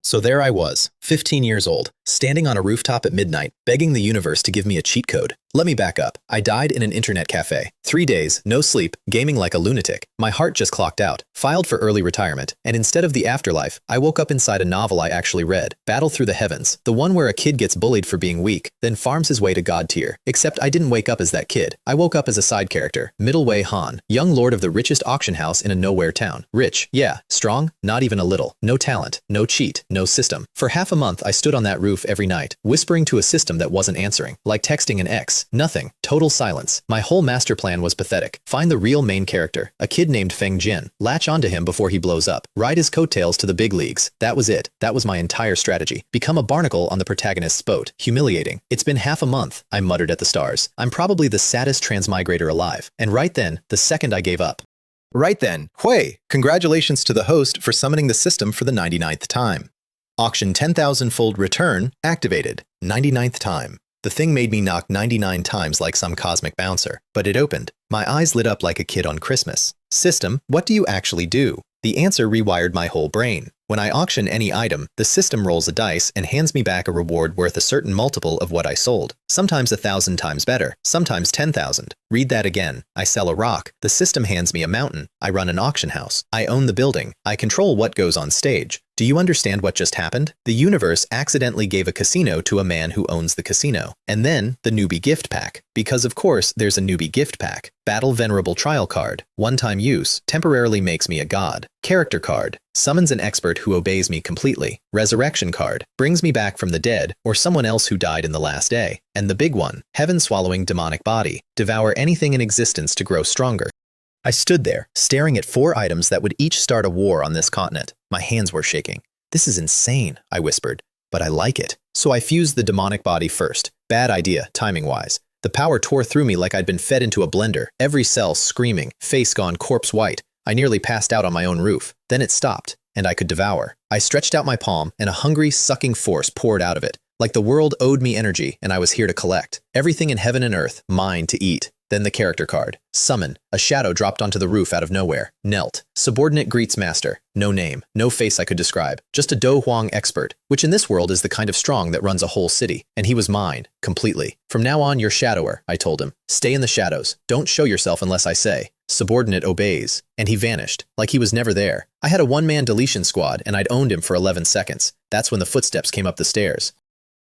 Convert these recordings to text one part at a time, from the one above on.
So there I was, 15 years old, standing on a rooftop at midnight, begging the universe to give me a cheat code. Let me back up. I died in an internet cafe. 3 days, no sleep, gaming like a lunatic. My heart just clocked out, filed for early retirement, and instead of the afterlife, I woke up inside a novel I actually read, Battle Through the Heavens, the one where a kid gets bullied for being weak, then farms his way to God tier. Except I didn't wake up as that kid. I woke up as a side character, Middleway Han, young lord of the richest auction house in a nowhere town. Rich, yeah, strong, not even a little. No talent, no cheat, no system. For half a month, I stood on that roof every night, whispering to a system that wasn't answering, like texting an ex. Nothing. Total silence. My whole master plan was pathetic. Find the real main character, a kid named Feng Jin. Latch onto him before he blows up. Ride his coattails to the big leagues. That was it. That was my entire strategy. Become a barnacle on the protagonist's boat. Humiliating. It's been half a month, I muttered at the stars. I'm probably the saddest transmigrator alive. And right then, the second I gave up. Right then, Hui, congratulations to the host for summoning the system for the 99th time. Auction 10,000-fold return activated. 99th time. The thing made me knock 99 times like some cosmic bouncer, but it opened. My eyes lit up like a kid on Christmas. System, what do you actually do? The answer rewired my whole brain. When I auction any item, the system rolls a dice and hands me back a reward worth a certain multiple of what I sold. Sometimes 1,000 times better, sometimes 10,000. Read that again. I sell a rock. The system hands me a mountain. I run an auction house. I own the building. I control what goes on stage. Do you understand what just happened? The universe accidentally gave a casino to a man who owns the casino. And then, the newbie gift pack. Because of course, there's a newbie gift pack. Battle Venerable Trial card. One-time use. Temporarily makes me a god. Character card. Summons an expert who obeys me completely. Resurrection card. Brings me back from the dead, or someone else who died in the last day. And the big one. Heaven-swallowing demonic body. Devour anything in existence to grow stronger. I stood there, staring at 4 items that would each start a war on this continent. My hands were shaking. This is insane, I whispered. But I like it. So I fused the demonic body first. Bad idea, timing-wise. The power tore through me like I'd been fed into a blender, every cell screaming, face gone corpse white. I nearly passed out on my own roof. Then it stopped, and I could devour. I stretched out my palm, and a hungry, sucking force poured out of it. Like the world owed me energy, and I was here to collect. Everything in heaven and earth, mine to eat. Then the character card. Summon. A shadow dropped onto the roof out of nowhere. Knelt. Subordinate greets master. No name. No face I could describe. Just a Do Huang expert, which in this world is the kind of strong that runs a whole city. And he was mine. Completely. From now on, you're shadower, I told him. Stay in the shadows. Don't show yourself unless I say. Subordinate obeys. And he vanished. Like he was never there. I had a one-man deletion squad, and I'd owned him for 11 seconds. That's when the footsteps came up the stairs.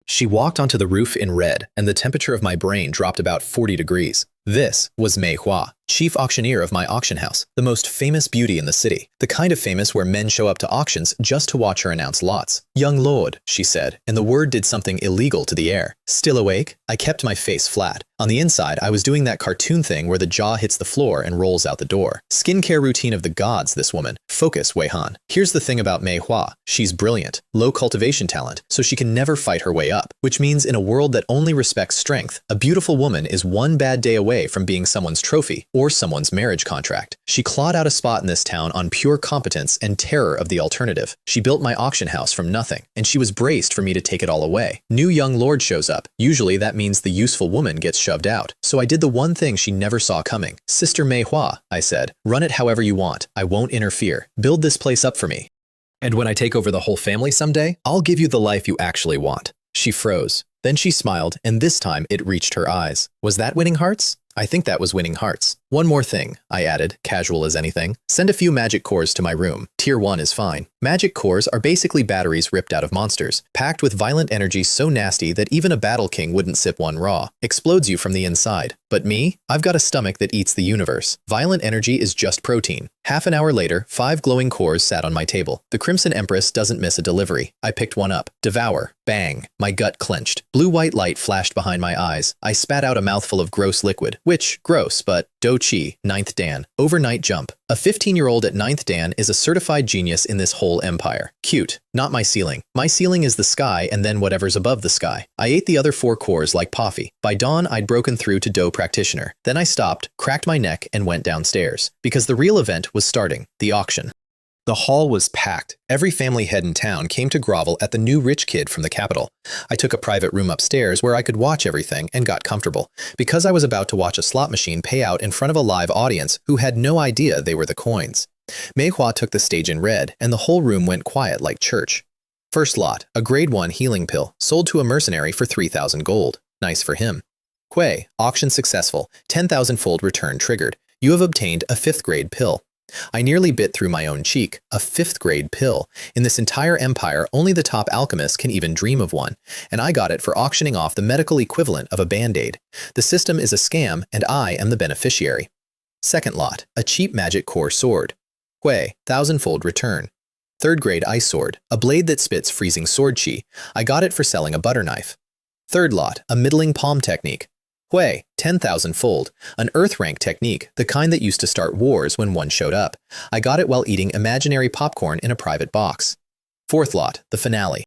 She walked onto the roof in red, and the temperature of my brain dropped about 40 degrees. This was Manhwa, chief auctioneer of my auction house, the most famous beauty in the city, the kind of famous where men show up to auctions just to watch her announce lots. Young lord, she said, and the word did something illegal to the air. Still awake? I kept my face flat. On the inside, I was doing that cartoon thing where the jaw hits the floor and rolls out the door. Skincare routine of the gods, this woman. Focus, Weihan. Here's the thing about Manhwa. She's brilliant, low cultivation talent, so she can never fight her way up, which means in a world that only respects strength, a beautiful woman is one bad day away from being someone's trophy or someone's marriage contract. She clawed out a spot in this town on pure competence and terror of the alternative. She built my auction house from nothing, and she was braced for me to take it all away. New young lord shows up. Usually that means the useful woman gets shoved out. So I did the one thing she never saw coming. Sister Manhwa, I said, run it however you want. I won't interfere. Build this place up for me. And when I take over the whole family someday, I'll give you the life you actually want. She froze. Then she smiled, and this time it reached her eyes. Was that winning hearts? I think that was winning hearts. One more thing, I added, casual as anything. Send a few magic cores to my room. Tier 1 is fine. Magic cores are basically batteries ripped out of monsters, packed with violent energy so nasty that even a battle king wouldn't sip one raw. Explodes you from the inside. But me? I've got a stomach that eats the universe. Violent energy is just protein. Half an hour later, 5 glowing cores sat on my table. The Crimson Empress doesn't miss a delivery. I picked one up. Devour. Bang. My gut clenched. Blue-white light flashed behind my eyes. I spat out a mouthful of gross liquid. Which, gross, but Do-Chi, 9th Dan. Overnight jump. A 15-year-old at 9th Dan is a certified genius in this whole empire. Cute. Not my ceiling. My ceiling is the sky and then whatever's above the sky. I ate the other 4 cores like Poffy. By dawn, I'd broken through to Do Practitioner. Then I stopped, cracked my neck, and went downstairs. Because the real event was starting. The auction. The hall was packed. Every family head in town came to grovel at the new rich kid from the capital. I took a private room upstairs where I could watch everything and got comfortable, because I was about to watch a slot machine pay out in front of a live audience who had no idea they were the coins. Manhwa took the stage in red, and the whole room went quiet like church. First lot, a grade 1 healing pill, sold to a mercenary for 3,000 gold. Nice for him. Quay, auction successful, 10,000-fold return triggered. You have obtained a 5th grade pill. I nearly bit through my own cheek. A 5th grade pill. In this entire empire, only the top alchemists can even dream of one, and I got it for auctioning off the medical equivalent of a band-aid. The system is a scam, and I am the beneficiary. Second lot, a cheap magic core sword. Quay, 1,000-fold return. 3rd grade ice sword, a blade that spits freezing sword chi. I got it for selling a butter knife. Third lot, a middling palm technique. Quay, 10,000-fold, an earth rank technique, the kind that used to start wars when one showed up. I got it while eating imaginary popcorn in a private box. Fourth lot, the finale.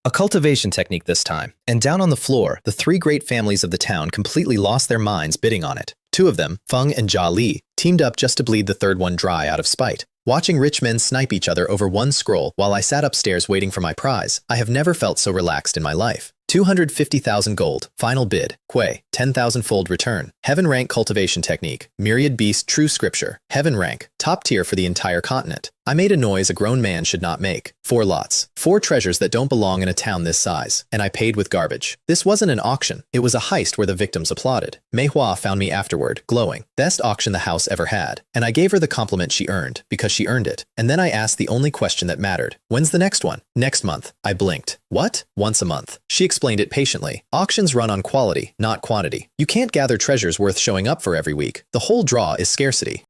A cultivation technique this time, and down on the floor, the 3 great families of the town completely lost their minds bidding on it. 2 of them, Feng and Jia Li, teamed up just to bleed the 3rd one dry out of spite. Watching rich men snipe each other over one scroll while I sat upstairs waiting for my prize, I have never felt so relaxed in my life. 250,000 gold, final bid, Quay, 10,000-fold return. Heaven rank cultivation technique, myriad beast true scripture, heaven rank, top tier for the entire continent. I made a noise a grown man should not make. 4 lots, 4 treasures that don't belong in a town this size, and I paid with garbage. This wasn't an auction, it was a heist where the victims applauded. Manhwa found me afterward, glowing. Best auction the house ever had. And I gave her the compliment she earned, because she earned it. And then I asked the only question that mattered. When's the next one? Next month. I blinked. What? Once a month. She explained it patiently. Auctions run on quality, not quantity. You can't gather treasures worth showing up for every week. The whole draw is scarcity.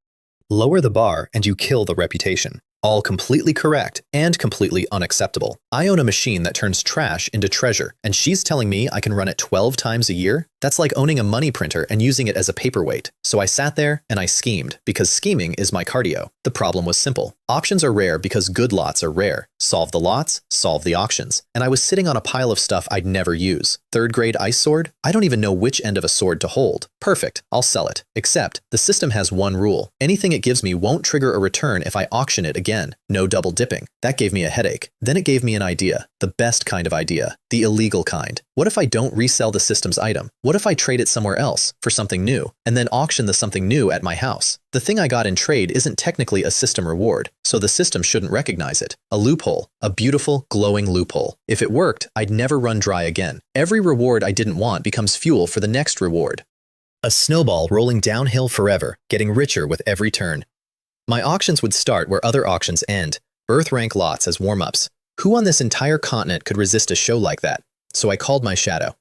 Lower the bar and you kill the reputation. All completely correct and completely unacceptable. I own a machine that turns trash into treasure, and she's telling me I can run it 12 times a year? That's like owning a money printer and using it as a paperweight. So I sat there and I schemed, because scheming is my cardio. The problem was simple. Auctions are rare because good lots are rare. Solve the lots, solve the auctions. And I was sitting on a pile of stuff I'd never use. 3rd grade ice sword? I don't even know which end of a sword to hold. Perfect, I'll sell it. Except, the system has one rule. Anything it gives me won't trigger a return if I auction it again. No double dipping. That gave me a headache. Then it gave me an idea. The best kind of idea. The illegal kind. What if I don't resell the system's item? What if I trade it somewhere else for something new, and then auction the something new at my house? The thing I got in trade isn't technically a system reward, so the system shouldn't recognize it. A loophole. A beautiful, glowing loophole. If it worked, I'd never run dry again. Every reward I didn't want becomes fuel for the next reward. A snowball rolling downhill forever, getting richer with every turn. My auctions would start where other auctions end. Earth rank lots as warm-ups. Who on this entire continent could resist a show like that? So I called my shadow.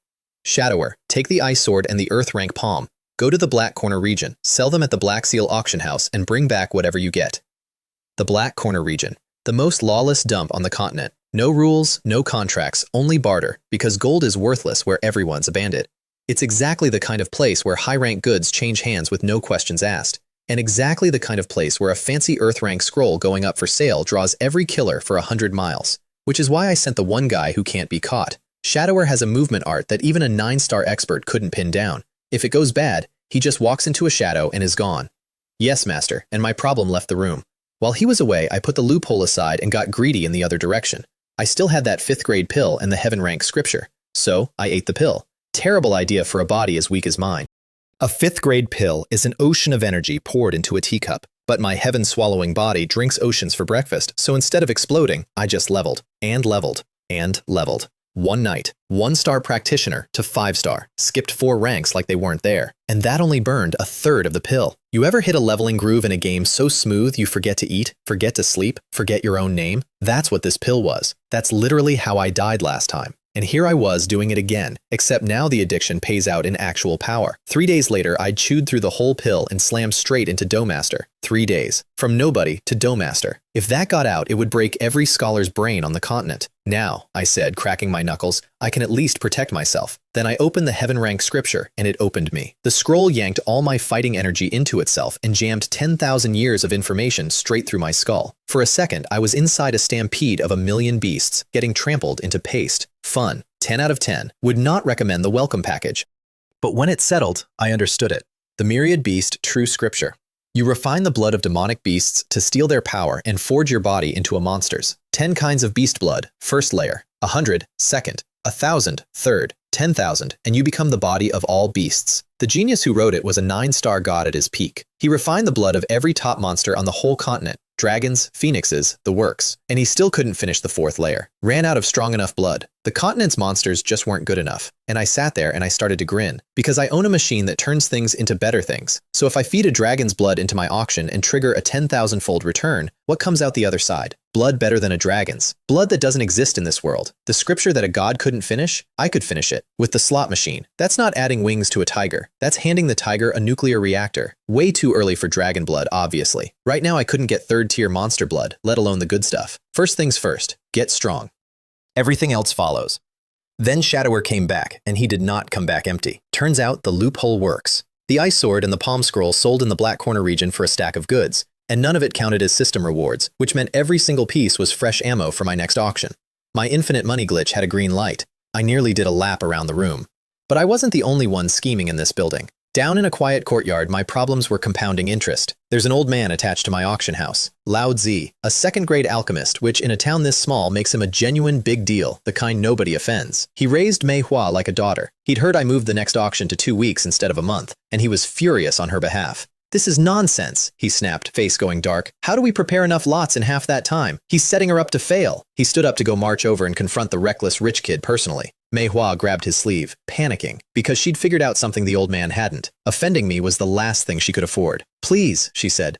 Shadower, take the ice sword and the earth rank palm. Go to the Black Corner region, sell them at the Black Seal auction house, and bring back whatever you get. The Black Corner region. The most lawless dump on the continent. No rules, no contracts, only barter, because gold is worthless where everyone's a bandit. It's exactly the kind of place where high-rank goods change hands with no questions asked. And exactly the kind of place where a fancy earth rank scroll going up for sale draws every killer for 100 miles. Which is why I sent the one guy who can't be caught. Shadower has a movement art that even a 9-star expert couldn't pin down. If it goes bad, he just walks into a shadow and is gone. Yes, master, and my problem left the room. While he was away, I put the loophole aside and got greedy in the other direction. I still had that 5th grade pill and the heaven rank scripture. So, I ate the pill. Terrible idea for a body as weak as mine. A 5th grade pill is an ocean of energy poured into a teacup. But my heaven-swallowing body drinks oceans for breakfast, so instead of exploding, I just leveled, and leveled, and leveled. One night, 1-star practitioner to 5-star, skipped 4 ranks like they weren't there, and that only burned a third of the pill. You ever hit a leveling groove in a game so smooth you forget to eat, forget to sleep, forget your own name? That's what this pill was. That's literally how I died last time. And here I was doing it again, except now the addiction pays out in actual power. 3 days later, I'd chewed through the whole pill and slammed straight into Doughmaster. 3 days. From nobody to Doughmaster. If that got out, it would break every scholar's brain on the continent. Now, I said, cracking my knuckles, I can at least protect myself. Then I opened the heaven rank scripture, and it opened me. The scroll yanked all my fighting energy into itself and jammed 10,000 years of information straight through my skull. For a second, I was inside a stampede of 1,000,000 beasts, getting trampled into paste. Fun. 10 out of 10. Would not recommend the welcome package. But when it settled, I understood it. The myriad beast true scripture. You refine the blood of demonic beasts to steal their power and forge your body into a monster's. 10 kinds of beast blood, first layer, 100, second, 1,000, third, 10,000, and you become the body of all beasts. The genius who wrote it was a 9-star god at his peak. He refined the blood of every top monster on the whole continent, dragons, phoenixes, the works, and he still couldn't finish the 4th layer. Ran out of strong enough blood. The continent's monsters just weren't good enough. And I sat there and I started to grin. Because I own a machine that turns things into better things. So if I feed a dragon's blood into my auction and trigger a 10,000-fold return, what comes out the other side? Blood better than a dragon's. Blood that doesn't exist in this world. The scripture that a god couldn't finish, I could finish it. With the slot machine. That's not adding wings to a tiger. That's handing the tiger a nuclear reactor. Way too early for dragon blood, obviously. Right now I couldn't get third-tier monster blood, let alone the good stuff. First things first, get strong. Everything else follows. Then Shadower came back, and he did not come back empty. Turns out the loophole works. The Ice Sword and the Palm Scroll sold in the Black Corner region for a stack of goods, and none of it counted as system rewards, which meant every single piece was fresh ammo for my next auction. My infinite money glitch had a green light. I nearly did a lap around the room. But I wasn't the only one scheming in this building. Down in a quiet courtyard, my problems were compounding interest. There's an old man attached to my auction house, Lao Tzu, a second-grade alchemist, which in a town this small makes him a genuine big deal, the kind nobody offends. He raised Manhwa like a daughter. He'd heard I moved the next auction to 2 weeks instead of a month, and he was furious on her behalf. "This is nonsense," he snapped, face going dark. "How do we prepare enough lots in half that time? He's setting her up to fail." He stood up to go march over and confront the reckless rich kid personally. Manhwa grabbed his sleeve, panicking, because she'd figured out something the old man hadn't. Offending me was the last thing she could afford. "Please," she said.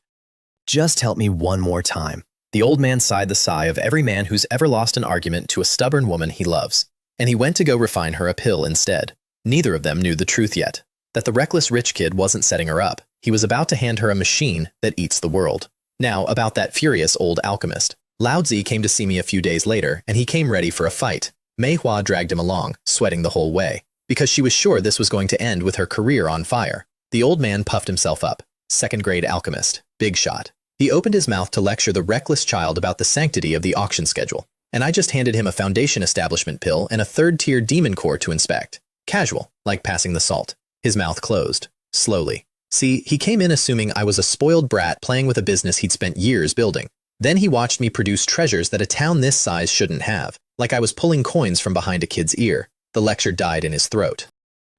"Just help me one more time." The old man sighed the sigh of every man who's ever lost an argument to a stubborn woman he loves. And he went to go refine her a pill instead. Neither of them knew the truth yet. That the reckless rich kid wasn't setting her up. He was about to hand her a machine that eats the world. Now, about that furious old alchemist. Lao Tzu came to see me a few days later, and he came ready for a fight. Manhwa dragged him along, sweating the whole way, because she was sure this was going to end with her career on fire. The old man puffed himself up. Second-grade alchemist. Big shot. He opened his mouth to lecture the reckless child about the sanctity of the auction schedule, and I just handed him a foundation establishment pill and a third-tier demon core to inspect. Casual, like passing the salt. His mouth closed. Slowly. See, he came in assuming I was a spoiled brat playing with a business he'd spent years building. Then he watched me produce treasures that a town this size shouldn't have, like I was pulling coins from behind a kid's ear. The lecture died in his throat.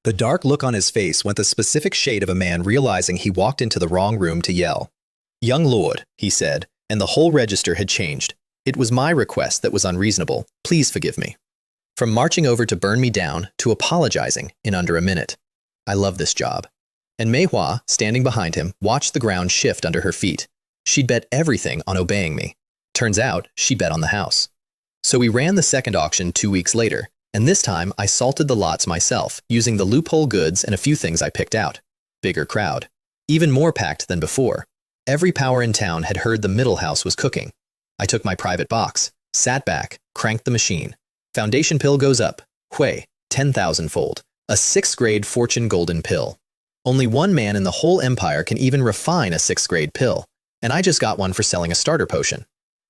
The dark look on his face went the specific shade of a man realizing he walked into the wrong room to yell. "Young lord," he said, and the whole register had changed. "It was my request that was unreasonable. Please forgive me." From marching over to burn me down to apologizing in under a minute. I love this job. And Manhwa, standing behind him, watched the ground shift under her feet. She'd bet everything on obeying me. Turns out, she bet on the house. So we ran the second auction 2 weeks later, and this time I salted the lots myself, using the loophole goods and a few things I picked out. Bigger crowd. Even more packed than before. Every power in town had heard the middle house was cooking. I took my private box, sat back, cranked the machine. Foundation pill goes up. Hui, 10,000-fold. A 6th-grade fortune golden pill. Only one man in the whole empire can even refine a 6th-grade pill, and I just got one for selling a starter potion.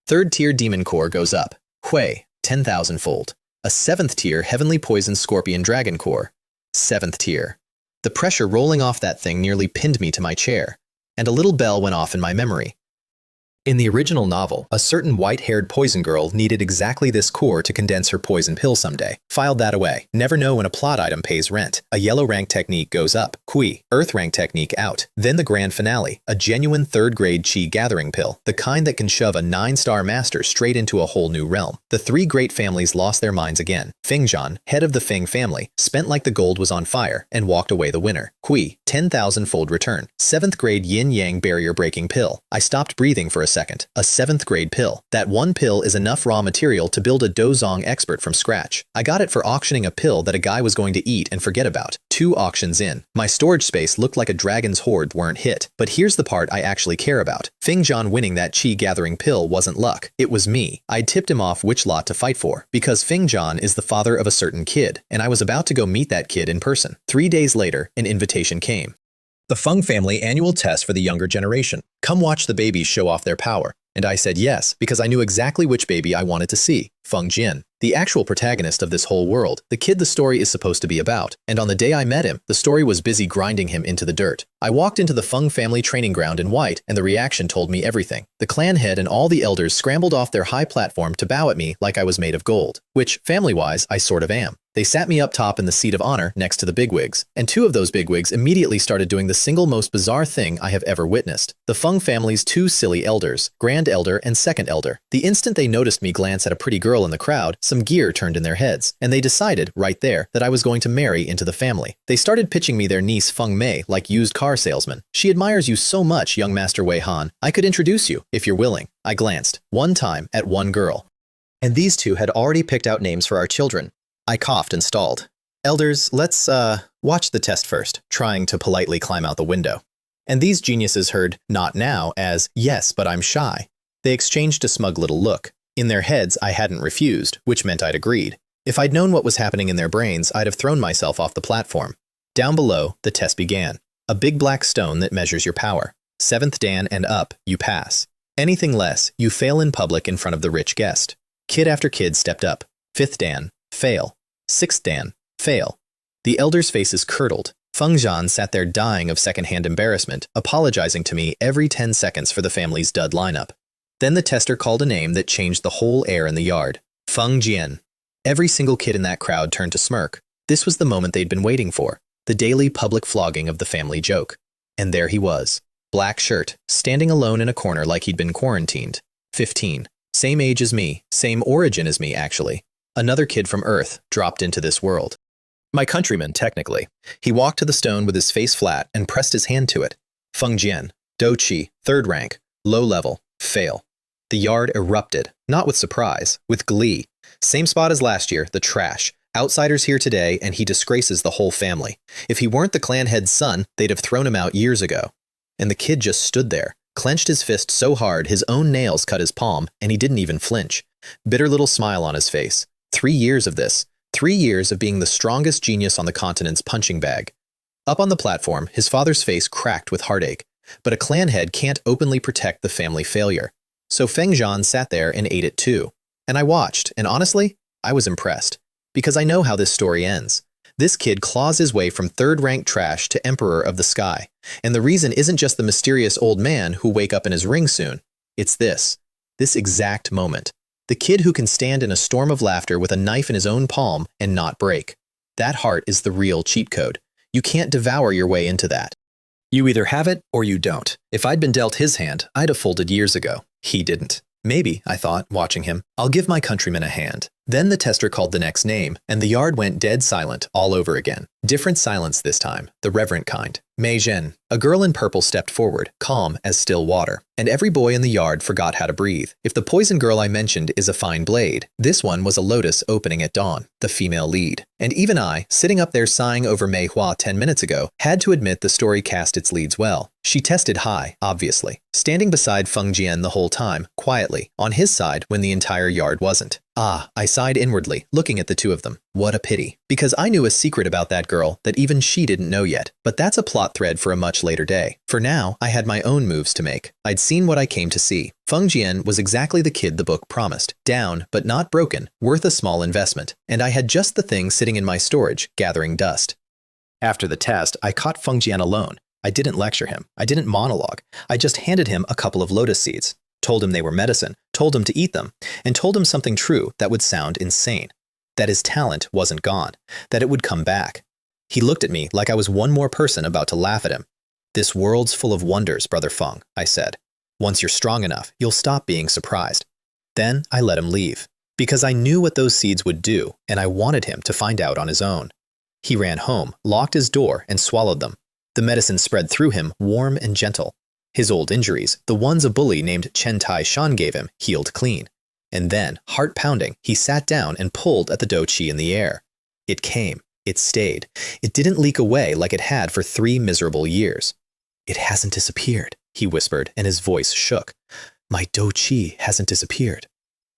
Third-tier demon core goes up. Hui, 10,000-fold. A 7th-tier heavenly poison scorpion dragon core. 7th tier. The pressure rolling off that thing nearly pinned me to my chair, and a little bell went off in my memory. In the original novel, a certain white-haired poison girl needed exactly this core to condense her poison pill someday. Filed that away. Never know when a plot item pays rent. A yellow rank technique goes up. Kui. Earth rank technique out. Then the grand finale. A genuine 3rd-grade chi gathering pill. The kind that can shove a 9-star master straight into a whole new realm. The 3 great families lost their minds again. Fingzhan, head of the Fing family, spent like the gold was on fire and walked away the winner. Kui. 10,000-fold return. 7th-grade yin-yang barrier-breaking pill. I stopped breathing for a second. A 7th-grade pill. That one pill is enough raw material to build a dozong expert from scratch. I got it for auctioning a pill that a guy was going to eat and forget about. 2 auctions in. My storage space looked like a dragon's hoard weren't hit. But here's the part I actually care about. Fingzhan winning that chi-gathering pill wasn't luck. It was me. I'd tipped him off which lot to fight for. Because Fingzhan is the father of a certain kid, and I was about to go meet that kid in person. 3 days later, an invitation came. The Feng family annual test for the younger generation. Come watch the babies show off their power. And I said yes, because I knew exactly which baby I wanted to see. Feng Jin. The actual protagonist of this whole world. The kid the story is supposed to be about. And on the day I met him, the story was busy grinding him into the dirt. I walked into the Feng family training ground in white, and the reaction told me everything. The clan head and all the elders scrambled off their high platform to bow at me like I was made of gold. Which, family-wise, I sort of am. They sat me up top in the seat of honor next to the bigwigs, and two of those bigwigs immediately started doing the single most bizarre thing I have ever witnessed. The Feng family's two silly elders, Grand Elder and Second Elder. The instant they noticed me glance at a pretty girl in the crowd, some gear turned in their heads, and they decided, right there, that I was going to marry into the family. They started pitching me their niece Feng Mei like used car salesmen. She admires you so much, young Master Wei Han. I could introduce you, if you're willing. I glanced, one time, at one girl. And these two had already picked out names for our children. I coughed and stalled. Elders, let's, watch the test first, trying to politely climb out the window. And these geniuses heard, not now, as, yes, but I'm shy. They exchanged a smug little look. In their heads, I hadn't refused, which meant I'd agreed. If I'd known what was happening in their brains, I'd have thrown myself off the platform. Down below, the test began. A big black stone that measures your power. 7th Dan and up, you pass. Anything less, you fail in public in front of the rich guest. Kid after kid stepped up. 5th Dan, fail. 6th Dan, fail. The elders' faces curdled. Feng Zhan sat there dying of secondhand embarrassment, apologizing to me every 10 seconds for the family's dud lineup. Then the tester called a name that changed the whole air in the yard. Feng Jian. Every single kid in that crowd turned to smirk. This was the moment they'd been waiting for, the daily public flogging of the family joke. And there he was. Black shirt, standing alone in a corner like he'd been quarantined. 15. Same age as me, same origin as me, actually. Another kid from Earth dropped into this world. My countryman, technically. He walked to the stone with his face flat and pressed his hand to it. Feng Jian, Do Qi, 3rd rank, low level, fail. The yard erupted, not with surprise, with glee. Same spot as last year, the trash. Outsiders here today, and he disgraces the whole family. If he weren't the clan head's son, they'd have thrown him out years ago. And the kid just stood there, clenched his fist so hard his own nails cut his palm, and he didn't even flinch. Bitter little smile on his face. 3 years of this. 3 years of being the strongest genius on the continent's punching bag. Up on the platform, his father's face cracked with heartache. But a clan head can't openly protect the family failure. So Feng Zhan sat there and ate it too. And I watched, and honestly, I was impressed. Because I know how this story ends. This kid claws his way from 3rd-rank trash to Emperor of the Sky. And the reason isn't just the mysterious old man who'll wake up in his ring soon. It's this exact moment. The kid who can stand in a storm of laughter with a knife in his own palm and not break. That heart is the real cheat code. You can't devour your way into that. You either have it or you don't. If I'd been dealt his hand, I'd have folded years ago. He didn't. Maybe, I thought, watching him, I'll give my countryman a hand. Then the tester called the next name, and the yard went dead silent all over again. Different silence this time, the reverent kind. Mei Zhen. A girl in purple stepped forward, calm as still water. And every boy in the yard forgot how to breathe. If the poison girl I mentioned is a fine blade, this one was a lotus opening at dawn, the female lead. And even I, sitting up there sighing over Manhwa 10 minutes ago, had to admit the story cast its leads well. She tested high, obviously, standing beside Feng Jian the whole time, quietly, on his side when the entire yard wasn't. Ah, I sighed inwardly, looking at the two of them. What a pity. Because I knew a secret about that girl that even she didn't know yet. But that's a plot thread for a much later day. For now, I had my own moves to make. I'd seen what I came to see. Feng Jian was exactly the kid the book promised. Down, but not broken, worth a small investment. And I had just the thing sitting in my storage, gathering dust. After the test, I caught Feng Jian alone. I didn't lecture him. I didn't monologue. I just handed him a couple of lotus seeds. Told him they were medicine, told him to eat them, and told him something true that would sound insane. That his talent wasn't gone, that it would come back. He looked at me like I was one more person about to laugh at him. This world's full of wonders, Brother Feng, I said. Once you're strong enough, you'll stop being surprised. Then I let him leave, because I knew what those seeds would do, and I wanted him to find out on his own. He ran home, locked his door, and swallowed them. The medicine spread through him, warm and gentle. His old injuries, the ones a bully named Chen Tai Shan gave him, healed clean. And then, heart-pounding, he sat down and pulled at the Do Qi in the air. It came. It stayed. It didn't leak away like it had for 3 miserable years. It hasn't disappeared, he whispered, and his voice shook. My Do Qi hasn't disappeared.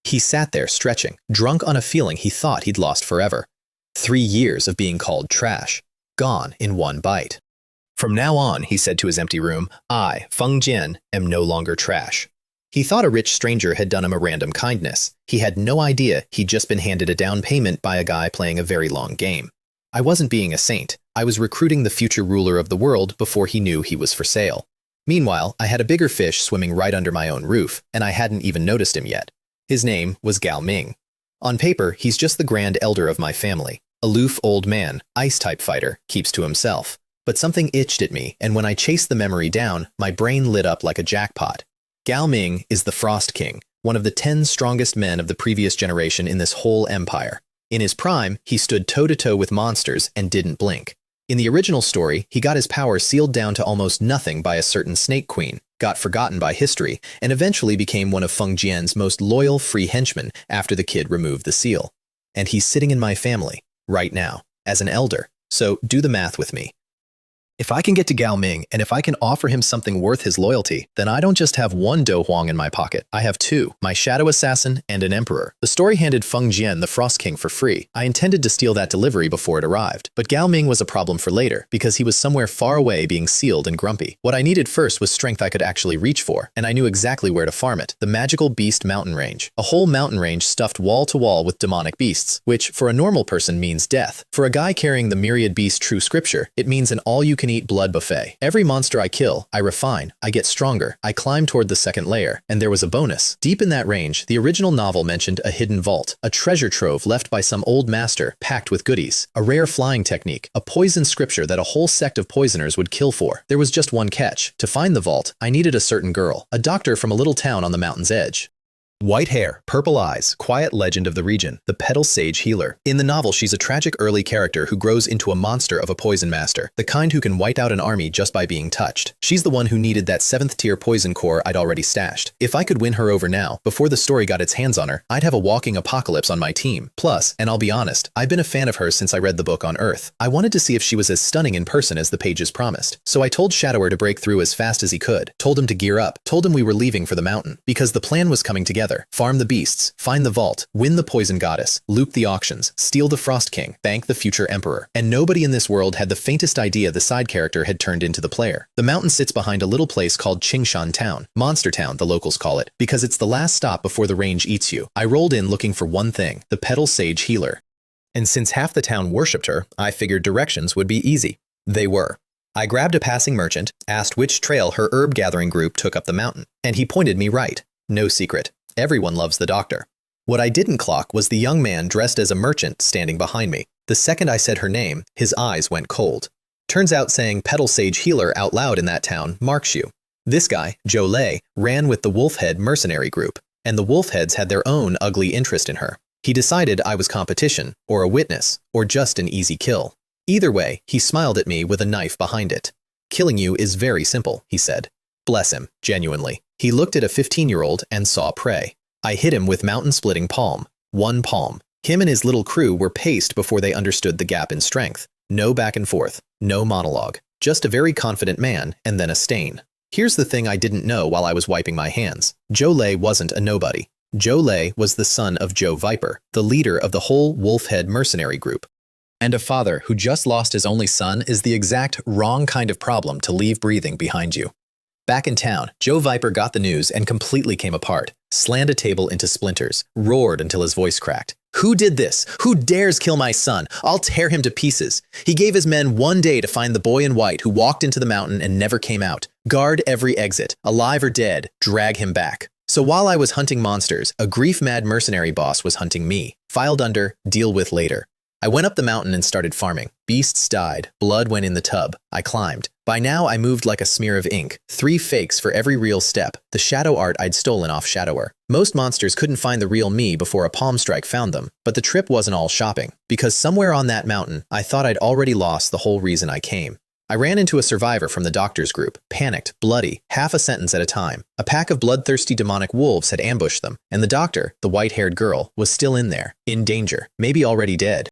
He sat there stretching, drunk on a feeling he thought he'd lost forever. 3 years of being called trash. Gone in one bite. From now on, he said to his empty room, I, Feng Jian, am no longer trash. He thought a rich stranger had done him a random kindness. He had no idea he'd just been handed a down payment by a guy playing a very long game. I wasn't being a saint. I was recruiting the future ruler of the world before he knew he was for sale. Meanwhile, I had a bigger fish swimming right under my own roof, and I hadn't even noticed him yet. His name was Gao Ming. On paper, he's just the grand elder of my family. Aloof old man, ice-type fighter, keeps to himself. But something itched at me, and when I chased the memory down, my brain lit up like a jackpot. Gao Ming is the Frost King, one of the 10 strongest men of the previous generation in this whole empire. In his prime, he stood toe-to-toe with monsters and didn't blink. In the original story, he got his power sealed down to almost nothing by a certain snake queen, got forgotten by history, and eventually became one of Feng Jian's most loyal free henchmen after the kid removed the seal. And he's sitting in my family, right now, as an elder, so do the math with me. If I can get to Gao Ming, and if I can offer him something worth his loyalty, then I don't just have one Do Huang in my pocket. I have 2, my shadow assassin and an emperor. The story handed Feng Jian the Frost King for free. I intended to steal that delivery before it arrived, but Gao Ming was a problem for later, because he was somewhere far away being sealed and grumpy. What I needed first was strength I could actually reach for, and I knew exactly where to farm it. The magical beast mountain range. A whole mountain range stuffed wall to wall with demonic beasts, which for a normal person means death. For a guy carrying the myriad beast true scripture, it means an all-you-can-eat blood buffet. Every monster I kill, I refine, I get stronger, I climb toward the second layer, and there was a bonus. Deep in that range, the original novel mentioned a hidden vault, a treasure trove left by some old master, packed with goodies, a rare flying technique, a poison scripture that a whole sect of poisoners would kill for. There was just one catch. To find the vault, I needed a certain girl, a doctor from a little town on the mountain's edge. White hair, purple eyes, quiet legend of the region, the petal sage healer. In the novel, she's a tragic early character who grows into a monster of a poison master, the kind who can wipe out an army just by being touched. She's the one who needed that 7th tier poison core I'd already stashed. If I could win her over now, before the story got its hands on her, I'd have a walking apocalypse on my team. Plus, and I'll be honest, I've been a fan of hers since I read the book on Earth. I wanted to see if she was as stunning in person as the pages promised. So I told Shadower to break through as fast as he could, told him to gear up, told him we were leaving for the mountain, because the plan was coming together. Farm the beasts, find the vault, win the poison goddess, loop the auctions, steal the Frost King, bank the future emperor. And nobody in this world had the faintest idea the side character had turned into the player. The mountain sits behind a little place called Qingshan Town. Monster Town, the locals call it, because it's the last stop before the range eats you. I rolled in looking for one thing, the petal sage healer. And since half the town worshipped her, I figured directions would be easy. They were. I grabbed a passing merchant, asked which trail her herb gathering group took up the mountain, and he pointed me right. No secret. Everyone loves the doctor. What I didn't clock was the young man dressed as a merchant standing behind me. The second I said her name, his eyes went cold. Turns out saying Petal Sage Healer out loud in that town marks you. This guy, Zhou Lei, ran with the Wolfhead mercenary group, and the Wolfheads had their own ugly interest in her. He decided I was competition, or a witness, or just an easy kill. Either way, he smiled at me with a knife behind it. Killing you is very simple, he said. Bless him, genuinely. He looked at a 15-year-old and saw prey. I hit him with mountain-splitting palm. 1 palm. Him and his little crew were paced before they understood the gap in strength. No back and forth. No monologue. Just a very confident man, and then a stain. Here's the thing I didn't know while I was wiping my hands. Zhou Lei wasn't a nobody. Zhou Lei was the son of Zhou Viper, the leader of the whole Wolfhead mercenary group. And a father who just lost his only son is the exact wrong kind of problem to leave breathing behind you. Back in town, Zhou Viper got the news and completely came apart, slammed a table into splinters, roared until his voice cracked. Who did this? Who dares kill my son? I'll tear him to pieces. He gave his men 1 day to find the boy in white who walked into the mountain and never came out. Guard every exit, alive or dead, drag him back. So while I was hunting monsters, a grief-mad mercenary boss was hunting me. Filed under, deal with later. I went up the mountain and started farming. Beasts died. Blood went in the tub. I climbed. By now, I moved like a smear of ink. 3 fakes for every real step. The shadow art I'd stolen off Shadower. Most monsters couldn't find the real me before a palm strike found them. But the trip wasn't all shopping. Because somewhere on that mountain, I thought I'd already lost the whole reason I came. I ran into a survivor from the doctor's group, panicked, bloody, half a sentence at a time. A pack of bloodthirsty demonic wolves had ambushed them, and the doctor, the white-haired girl, was still in there, in danger, maybe already dead.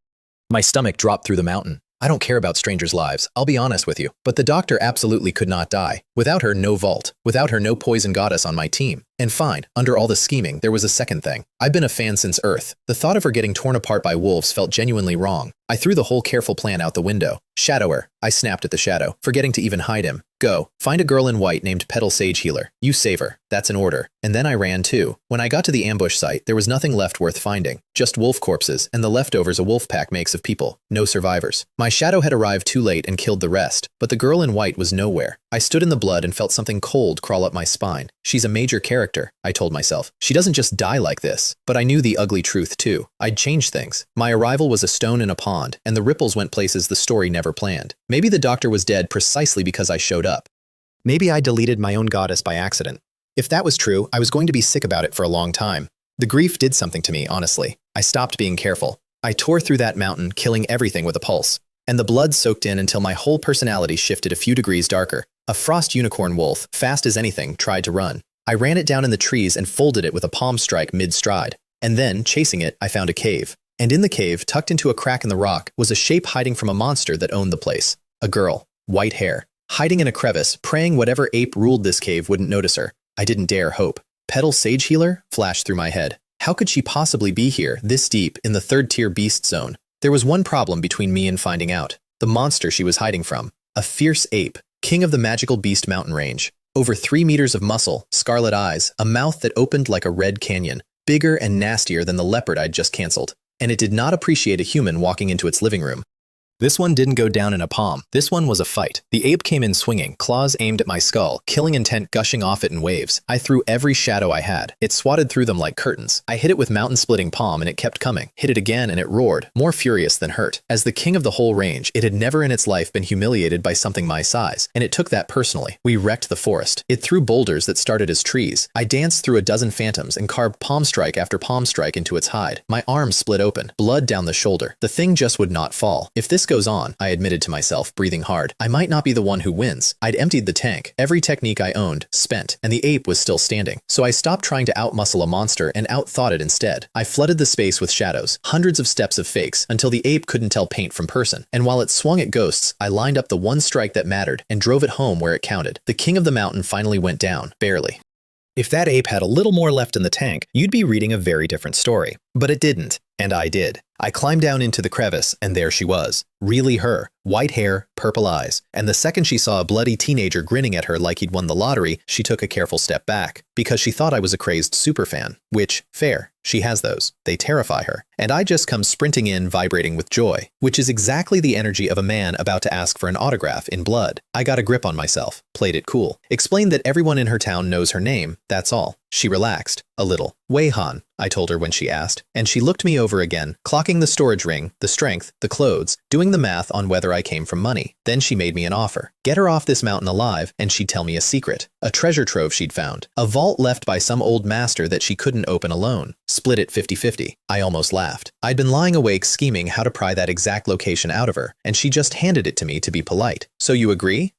My stomach dropped through the mountain. I don't care about strangers' lives, I'll be honest with you. But the doctor absolutely could not die. Without her, no vault. Without her, no poison goddess on my team. And fine, under all the scheming, there was a second thing. I've been a fan since Earth. The thought of her getting torn apart by wolves felt genuinely wrong. I threw the whole careful plan out the window. Shadower. I snapped at the shadow, forgetting to even hide him. Go. Find a girl in white named Petal Sage Healer. You save her. That's an order. And then I ran too. When I got to the ambush site, there was nothing left worth finding. Just wolf corpses and the leftovers a wolf pack makes of people. No survivors. My shadow had arrived too late and killed the rest, but the girl in white was nowhere. I stood in the blood and felt something cold crawl up my spine. She's a major character, I told myself. She doesn't just die like this. But I knew the ugly truth too. I'd changed things. My arrival was a stone in a pond, and the ripples went places the story never planned. Maybe the doctor was dead precisely because I showed up. Maybe I deleted my own goddess by accident. If that was true, I was going to be sick about it for a long time. The grief did something to me, honestly. I stopped being careful. I tore through that mountain, killing everything with a pulse. And the blood soaked in until my whole personality shifted a few degrees darker. A frost unicorn wolf, fast as anything, tried to run. I ran it down in the trees and folded it with a palm strike mid-stride. And then, chasing it, I found a cave. And in the cave, tucked into a crack in the rock, was a shape hiding from a monster that owned the place. A girl. White hair. Hiding in a crevice, praying whatever ape ruled this cave wouldn't notice her. I didn't dare hope. Petal Sage Healer flashed through my head. How could she possibly be here, this deep, in the third-tier beast zone? There was one problem between me and finding out. The monster she was hiding from. A fierce ape, king of the magical beast mountain range. Over 3 meters of muscle, scarlet eyes, a mouth that opened like a red canyon. Bigger and nastier than the leopard I'd just cancelled. And it did not appreciate a human walking into its living room. This one didn't go down in a palm. This one was a fight. The ape came in swinging, claws aimed at my skull, killing intent gushing off it in waves. I threw every shadow I had. It swatted through them like curtains. I hit it with mountain-splitting palm and it kept coming. Hit it again and it roared, more furious than hurt. As the king of the whole range, it had never in its life been humiliated by something my size, and it took that personally. We wrecked the forest. It threw boulders that started as trees. I danced through a dozen phantoms and carved palm strike after palm strike into its hide. My arms split open, blood down the shoulder. The thing just would not fall. If this goes on, I admitted to myself, breathing hard, I might not be the one who wins. I'd emptied the tank. Every technique I owned, spent, and the ape was still standing. So I stopped trying to outmuscle a monster and outthought it instead. I flooded the space with shadows, hundreds of steps of fakes, until the ape couldn't tell paint from person. And while it swung at ghosts, I lined up the one strike that mattered and drove it home where it counted. The king of the mountain finally went down, barely. If that ape had a little more left in the tank, you'd be reading a very different story. But it didn't, and I did. I climbed down into the crevice, and there she was. Really her. White hair, purple eyes. And the second she saw a bloody teenager grinning at her like he'd won the lottery, she took a careful step back, because she thought I was a crazed superfan. Which, fair. She has those. They terrify her. And I just come sprinting in, vibrating with joy. Which is exactly the energy of a man about to ask for an autograph in blood. I got a grip on myself. Played it cool. Explained that everyone in her town knows her name. That's all. She relaxed. A little. Wei Han, I told her when she asked, and she looked me over again, clocking the storage ring, the strength, the clothes, doing the math on whether I came from money. Then she made me an offer. Get her off this mountain alive, and she'd tell me a secret. A treasure trove she'd found. A vault left by some old master that she couldn't open alone. Split it 50-50. I almost laughed. I'd been lying awake scheming how to pry that exact location out of her, and she just handed it to me to be polite. So you agree?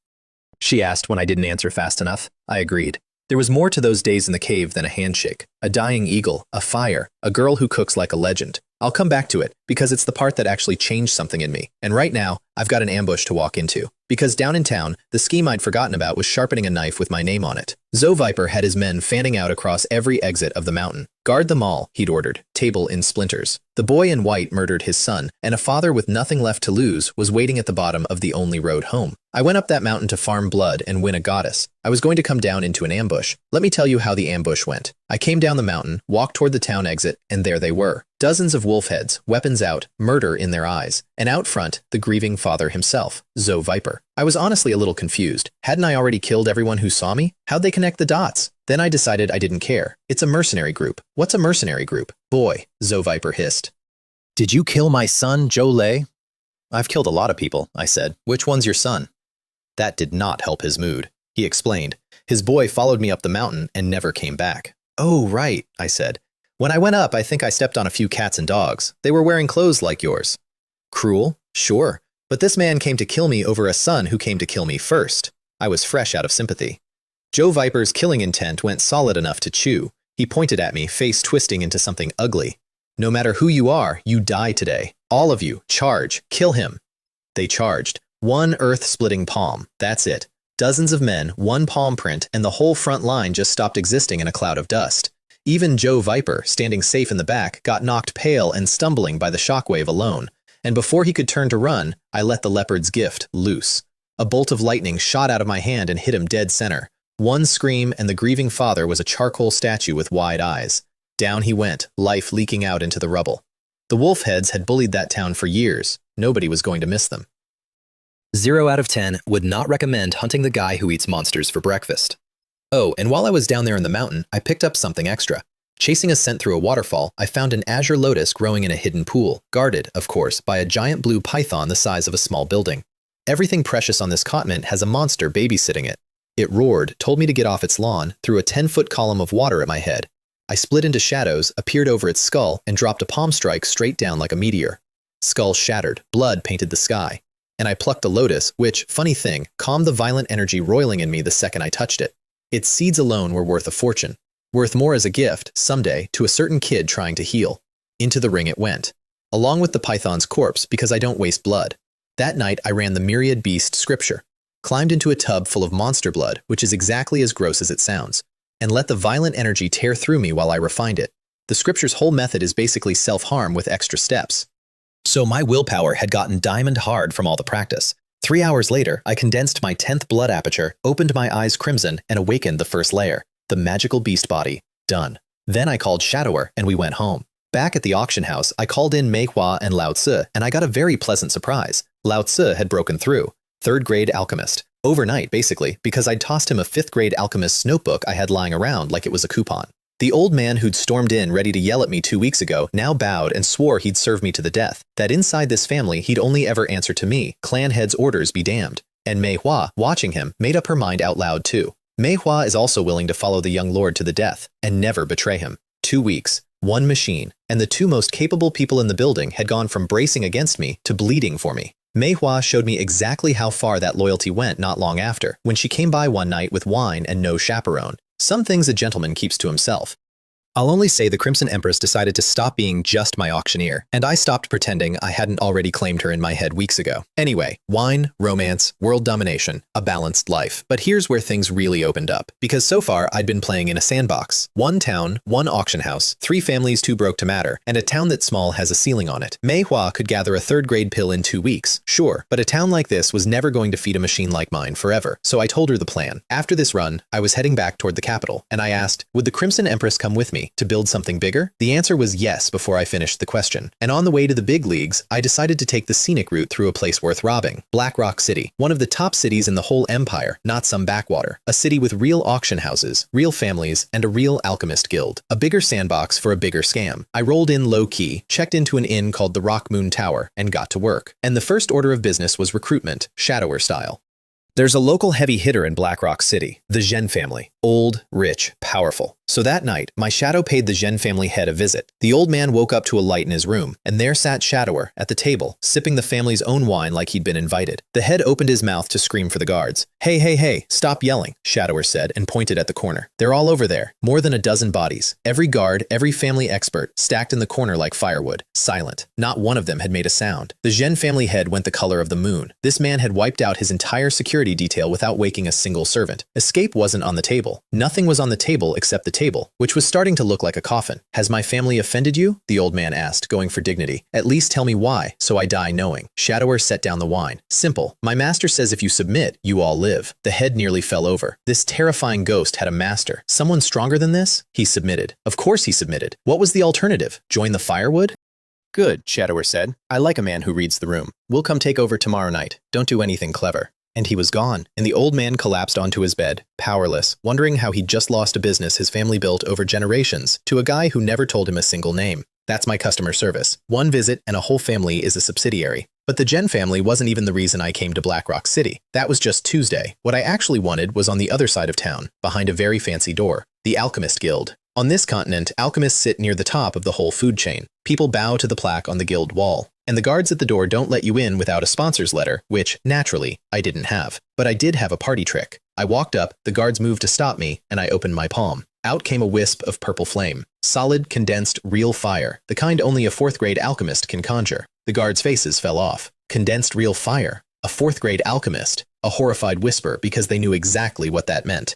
She asked when I didn't answer fast enough. I agreed. There was more to those days in the cave than a handshake. A dying eagle, a fire, a girl who cooks like a legend. I'll come back to it, because it's the part that actually changed something in me. And right now, I've got an ambush to walk into. Because down in town, the scheme I'd forgotten about was sharpening a knife with my name on it. Zo Viper had his men fanning out across every exit of the mountain. Guard them all, he'd ordered, table in splinters. The boy in white murdered his son, and a father with nothing left to lose was waiting at the bottom of the only road home. I went up that mountain to farm blood and win a goddess. I was going to come down into an ambush. Let me tell you how the ambush went. I came down the mountain, walked toward the town exit, and there they were. Dozens of wolf heads, weapons out, murder in their eyes. And out front, the grieving father himself, Zo Viper. I was honestly a little confused. Hadn't I already killed everyone who saw me? How'd they connect the dots? Then I decided I didn't care. It's a mercenary group. What's a mercenary group? Boy, Zo Viper hissed. Did you kill my son, Joe Lei? I've killed a lot of people, I said. Which one's your son? That did not help his mood. He explained. His boy followed me up the mountain and never came back. Oh, right, I said. When I went up, I think I stepped on a few cats and dogs. They were wearing clothes like yours. Cruel? Sure. But this man came to kill me over a son who came to kill me first. I was fresh out of sympathy. Joe Viper's killing intent went solid enough to chew. He pointed at me, face twisting into something ugly. No matter who you are, you die today. All of you, charge, kill him. They charged. One earth-splitting palm. That's it. Dozens of men, one palm print, and the whole front line just stopped existing in a cloud of dust. Even Joe Viper, standing safe in the back, got knocked pale and stumbling by the shockwave alone. And before he could turn to run, I let the leopard's gift loose. A bolt of lightning shot out of my hand and hit him dead center. One scream, and the grieving father was a charcoal statue with wide eyes. Down he went, life leaking out into the rubble. The wolf heads had bullied that town for years. Nobody was going to miss them. 0 out of 10 would not recommend hunting the guy who eats monsters for breakfast. Oh, and while I was down there in the mountain, I picked up something extra. Chasing a scent through a waterfall, I found an azure lotus growing in a hidden pool, guarded, of course, by a giant blue python the size of a small building. Everything precious on this continent has a monster babysitting it. It roared, told me to get off its lawn, threw a 10-foot column of water at my head. I split into shadows, appeared over its skull, and dropped a palm strike straight down like a meteor. Skull shattered, blood painted the sky. And I plucked a lotus, which, funny thing, calmed the violent energy roiling in me the second I touched it. Its seeds alone were worth a fortune. Worth more as a gift, someday, to a certain kid trying to heal. Into the ring it went. Along with the python's corpse, because I don't waste blood. That night I ran the myriad beast scripture. Climbed into a tub full of monster blood, which is exactly as gross as it sounds, and let the violent energy tear through me while I refined it. The scripture's whole method is basically self-harm with extra steps. So my willpower had gotten diamond hard from all the practice. 3 hours later, I condensed my 10th blood aperture, opened my eyes crimson, and awakened the first layer, the magical beast body. Done. Then I called Shadower, and we went home. Back at the auction house, I called in Manhwa and Lao Tzu, and I got a very pleasant surprise. Lao Tzu had broken through. 3rd grade alchemist. Overnight, basically, because I'd tossed him a 5th grade alchemist's notebook I had lying around like it was a coupon. The old man who'd stormed in ready to yell at me 2 weeks ago now bowed and swore he'd serve me to the death, that inside this family he'd only ever answer to me, clan head's orders be damned. And Manhwa, watching him, made up her mind out loud too. Manhwa is also willing to follow the young lord to the death, and never betray him. 2 weeks, 1 machine, and the 2 most capable people in the building had gone from bracing against me to bleeding for me. Manhwa showed me exactly how far that loyalty went not long after, when she came by one night with wine and no chaperone. Some things a gentleman keeps to himself. I'll only say the Crimson Empress decided to stop being just my auctioneer, and I stopped pretending I hadn't already claimed her in my head weeks ago. Anyway, wine, romance, world domination, a balanced life. But here's where things really opened up, because so far I'd been playing in a sandbox. 1 town, 1 auction house, 3 families too broke to matter, and a town that small has a ceiling on it. Manhwa could gather a 3rd grade pill in 2 weeks, sure, but a town like this was never going to feed a machine like mine forever, so I told her the plan. After this run, I was heading back toward the capital, and I asked, would the Crimson Empress come with me to build something bigger? The answer was yes before I finished the question. And on the way to the big leagues, I decided to take the scenic route through a place worth robbing. Black Rock City, one of the top cities in the whole empire, not some backwater. A city with real auction houses, real families, and a real alchemist guild. A bigger sandbox for a bigger scam. I rolled in low-key, checked into an inn called the Rock Moon Tower, and got to work. And the first order of business was recruitment, Shadower style. There's a local heavy hitter in Black Rock City, the Zhen family. Old, rich, powerful. So that night, my shadow paid the Zhen family head a visit. The old man woke up to a light in his room, and there sat Shadower at the table, sipping the family's own wine like he'd been invited. The head opened his mouth to scream for the guards. Hey, hey, hey, stop yelling, Shadower said and pointed at the corner. They're all over there, more than a dozen bodies. Every guard, every family expert, stacked in the corner like firewood, silent. Not one of them had made a sound. The Zhen family head went the color of the moon. This man had wiped out his entire security detail without waking a single servant. Escape wasn't on the table. Nothing was on the table except the table, which was starting to look like a coffin. Has my family offended you? The old man asked, going for dignity. At least tell me why, so I die knowing. Shadower set down the wine. Simple. My master says if you submit, you all live. The head nearly fell over. This terrifying ghost had a master. Someone stronger than this? He submitted. Of course he submitted. What was the alternative? Join the firewood? Good, Shadower said. I like a man who reads the room. We'll come take over tomorrow night. Don't do anything clever. And he was gone, and the old man collapsed onto his bed, powerless, wondering how he'd just lost a business his family built over generations to a guy who never told him a single name. That's my customer service. 1 visit and a whole family is a subsidiary. But the Zhen family wasn't even the reason I came to Black Rock City. That was just Tuesday. What I actually wanted was on the other side of town, behind a very fancy door. The Alchemist Guild. On this continent, alchemists sit near the top of the whole food chain. People bow to the plaque on the guild wall. And the guards at the door don't let you in without a sponsor's letter, which, naturally, I didn't have. But I did have a party trick. I walked up, the guards moved to stop me, and I opened my palm. Out came a wisp of purple flame. Solid, condensed, real fire, the kind only a 4th grade alchemist can conjure. The guards' faces fell off. Condensed real fire. A 4th grade alchemist. A horrified whisper because they knew exactly what that meant.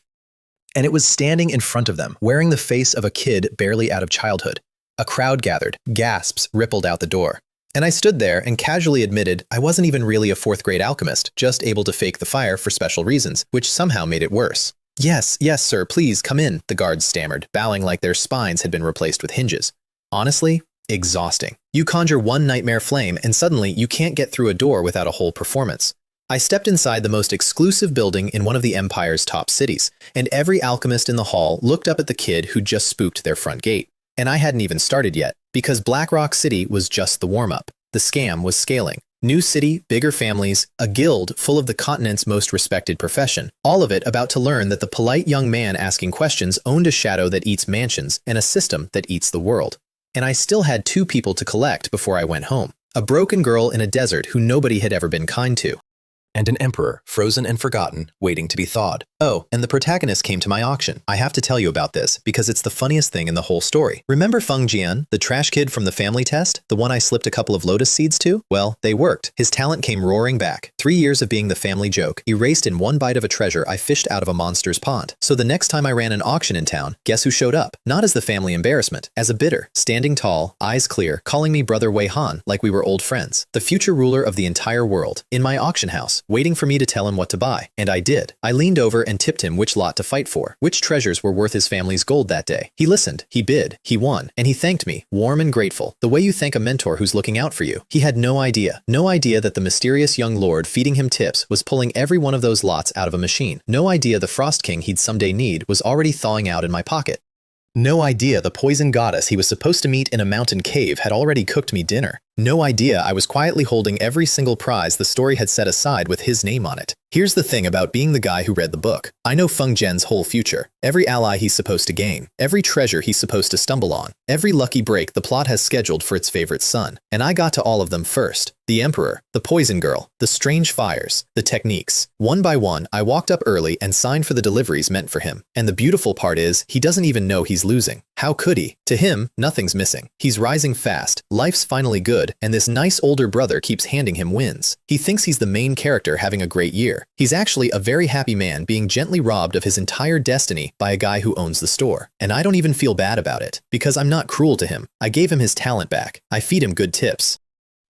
And it was standing in front of them, wearing the face of a kid barely out of childhood. A crowd gathered. Gasps rippled out the door. And I stood there and casually admitted I wasn't even really a fourth-grade alchemist, just able to fake the fire for special reasons, which somehow made it worse. Yes, sir, please, come in, the guards stammered, bowing like their spines had been replaced with hinges. Honestly, exhausting. You conjure one nightmare flame and suddenly you can't get through a door without a whole performance. I stepped inside the most exclusive building in one of the Empire's top cities, and every alchemist in the hall looked up at the kid who just spooked their front gate. And I hadn't even started yet, because Black Rock City was just the warm-up. The scam was scaling. New city, bigger families, a guild full of the continent's most respected profession, all of it about to learn that the polite young man asking questions owned a shadow that eats mansions and a system that eats the world. And I still had 2 people to collect before I went home. A broken girl in a desert who nobody had ever been kind to. And an emperor, frozen and forgotten, waiting to be thawed. Oh, and the protagonist came to my auction. I have to tell you about this, because it's the funniest thing in the whole story. Remember Feng Jian, the trash kid from the family test? The one I slipped a couple of lotus seeds to? Well, they worked. His talent came roaring back. 3 years of being the family joke, erased in one bite of a treasure I fished out of a monster's pond. So the next time I ran an auction in town, guess who showed up? Not as the family embarrassment, as a bidder, standing tall, eyes clear, calling me Brother Wei Han like we were old friends. The future ruler of the entire world, in my auction house, waiting for me to tell him what to buy. And I did. I leaned over and tipped him which lot to fight for, which treasures were worth his family's gold that day. He listened, he bid, he won, and he thanked me, warm and grateful, the way you thank a mentor who's looking out for you. He had no idea that the mysterious young lord feeding him tips was pulling every one of those lots out of a machine. No idea the Frost King he'd someday need was already thawing out in my pocket. No idea the poison goddess he was supposed to meet in a mountain cave had already cooked me dinner. No idea I was quietly holding every single prize the story had set aside with his name on it. Here's the thing about being the guy who read the book. I know Feng Jian's whole future, every ally he's supposed to gain, every treasure he's supposed to stumble on, every lucky break the plot has scheduled for its favorite son. And I got to all of them first. The Emperor, the Poison Girl, the strange fires, the techniques. One by one, I walked up early and signed for the deliveries meant for him. And the beautiful part is, he doesn't even know he's losing. How could he? To him, nothing's missing. He's rising fast, life's finally good, and this nice older brother keeps handing him wins. He thinks he's the main character having a great year. He's actually a very happy man being gently robbed of his entire destiny by a guy who owns the store. And I don't even feel bad about it, because I'm not cruel to him. I gave him his talent back. I feed him good tips.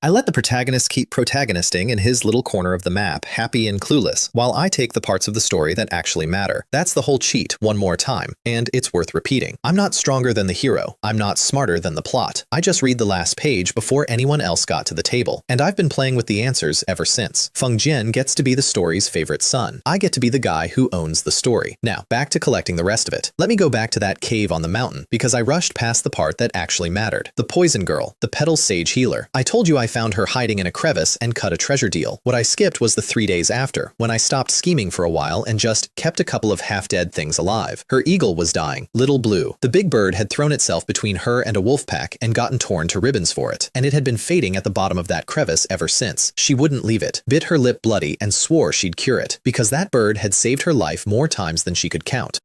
I let the protagonist keep protagonisting in his little corner of the map, happy and clueless, while I take the parts of the story that actually matter. That's the whole cheat, one more time, and it's worth repeating. I'm not stronger than the hero. I'm not smarter than the plot. I just read the last page before anyone else got to the table, and I've been playing with the answers ever since. Feng Jian gets to be the story's favorite son. I get to be the guy who owns the story. Now, back to collecting the rest of it. Let me go back to that cave on the mountain, because I rushed past the part that actually mattered. The Poison Girl, the Petal Sage Healer. I told you I found her hiding in a crevice and cut a treasure deal. What I skipped was the 3 days after, when I stopped scheming for a while and just kept a couple of half-dead things alive. Her eagle was dying, Little Blue. The big bird had thrown itself between her and a wolf pack and gotten torn to ribbons for it, and it had been fading at the bottom of that crevice ever since. She wouldn't leave it, bit her lip bloody, and swore she'd cure it, because that bird had saved her life more times than she could count.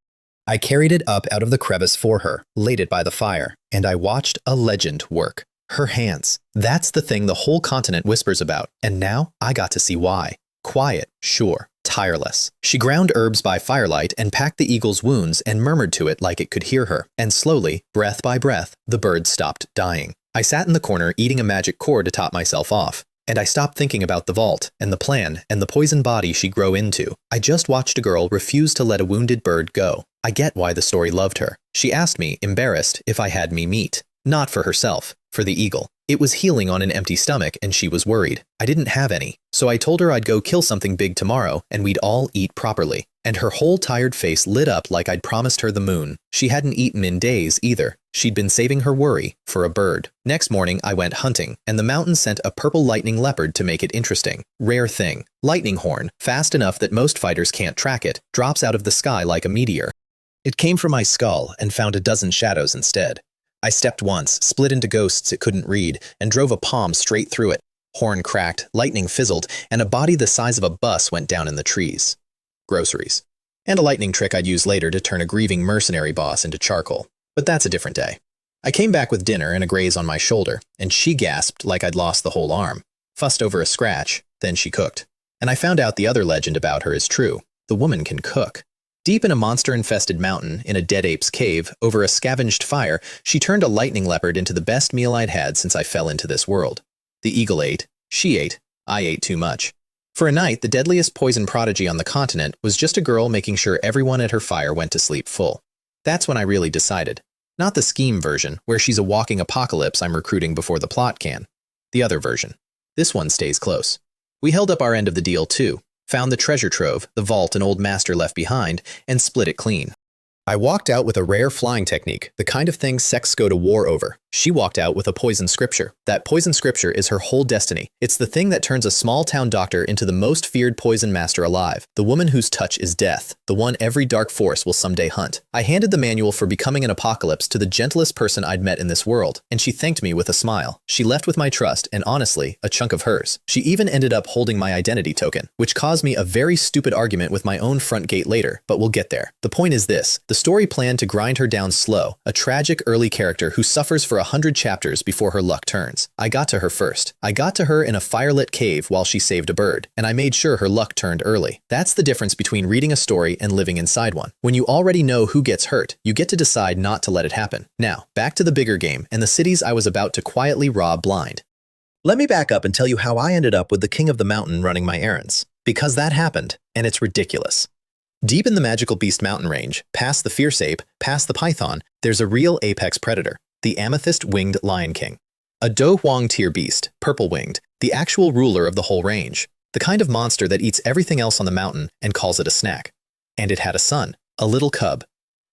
I carried it up out of the crevice for her, laid it by the fire, and I watched a legend work. Her hands. That's the thing the whole continent whispers about, and now I got to see why. Quiet, sure, tireless. She ground herbs by firelight and packed the eagle's wounds and murmured to it like it could hear her. And slowly, breath by breath, the bird stopped dying. I sat in the corner eating a magic core to top myself off. And I stopped thinking about the vault, and the plan, and the poison body she'd grow into. I just watched a girl refuse to let a wounded bird go. I get why the story loved her. She asked me, embarrassed, if I had me meat. Not for herself, for the eagle. It was healing on an empty stomach and she was worried. I didn't have any. So I told her I'd go kill something big tomorrow and we'd all eat properly. And her whole tired face lit up like I'd promised her the moon. She hadn't eaten in days either. She'd been saving her worry for a bird. Next morning I went hunting and the mountain sent a purple lightning leopard to make it interesting. Rare thing. Lightning horn, fast enough that most fighters can't track it, drops out of the sky like a meteor. It came from my skull and found a dozen shadows instead. I stepped once, split into ghosts it couldn't read, and drove a palm straight through it. Horn cracked, lightning fizzled, and a body the size of a bus went down in the trees. Groceries. And a lightning trick I'd use later to turn a grieving mercenary boss into charcoal. But that's a different day. I came back with dinner and a graze on my shoulder, and she gasped like I'd lost the whole arm. Fussed over a scratch, then she cooked. And I found out the other legend about her is true. The woman can cook. Deep in a monster-infested mountain, in a dead ape's cave, over a scavenged fire, she turned a lightning leopard into the best meal I'd had since I fell into this world. The eagle ate, she ate, I ate too much. For a night, the deadliest poison prodigy on the continent was just a girl making sure everyone at her fire went to sleep full. That's when I really decided. Not the scheme version, where she's a walking apocalypse I'm recruiting before the plot can. The other version. This one stays close. We held up our end of the deal too, found the treasure trove, the vault an old master left behind, and split it clean. I walked out with a rare flying technique, the kind of thing sects go to war over. She walked out with a poison scripture. That poison scripture is her whole destiny. It's the thing that turns a small-town doctor into the most feared poison master alive. The woman whose touch is death. The one every dark force will someday hunt. I handed the manual for becoming an apocalypse to the gentlest person I'd met in this world, and she thanked me with a smile. She left with my trust and, honestly, a chunk of hers. She even ended up holding my identity token, which caused me a very stupid argument with my own front gate later, but we'll get there. The point is this. The story planned to grind her down slow, a tragic early character who suffers for 100 chapters before her luck turns. I got to her first. I got to her in a firelit cave while she saved a bird, and I made sure her luck turned early. That's the difference between reading a story and living inside one. When you already know who gets hurt, you get to decide not to let it happen. Now, back to the bigger game and the cities I was about to quietly rob blind. Let me back up and tell you how I ended up with the king of the mountain running my errands. Because that happened, and it's ridiculous. Deep in the magical beast mountain range, past the fierce ape, past the python, there's a real apex predator, the amethyst-winged lion king. A Do Huang tier beast, purple-winged, the actual ruler of the whole range, the kind of monster that eats everything else on the mountain and calls it a snack. And it had a son, a little cub.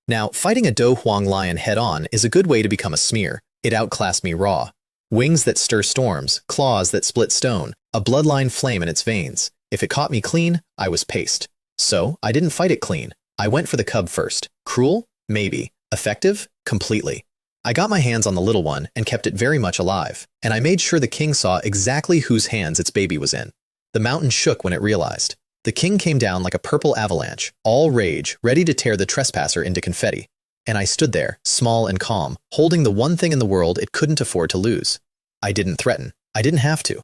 Now, fighting a Do Huang lion head-on is a good way to become a smear. It outclassed me raw. Wings that stir storms, claws that split stone, a bloodline flame in its veins. If it caught me clean, I was paced. So, I didn't fight it clean. I went for the cub first. Cruel? Maybe. Effective? Completely. I got my hands on the little one and kept it very much alive, and I made sure the king saw exactly whose hands its baby was in. The mountain shook when it realized. The king came down like a purple avalanche, all rage, ready to tear the trespasser into confetti. And I stood there, small and calm, holding the one thing in the world it couldn't afford to lose. I didn't threaten. I didn't have to.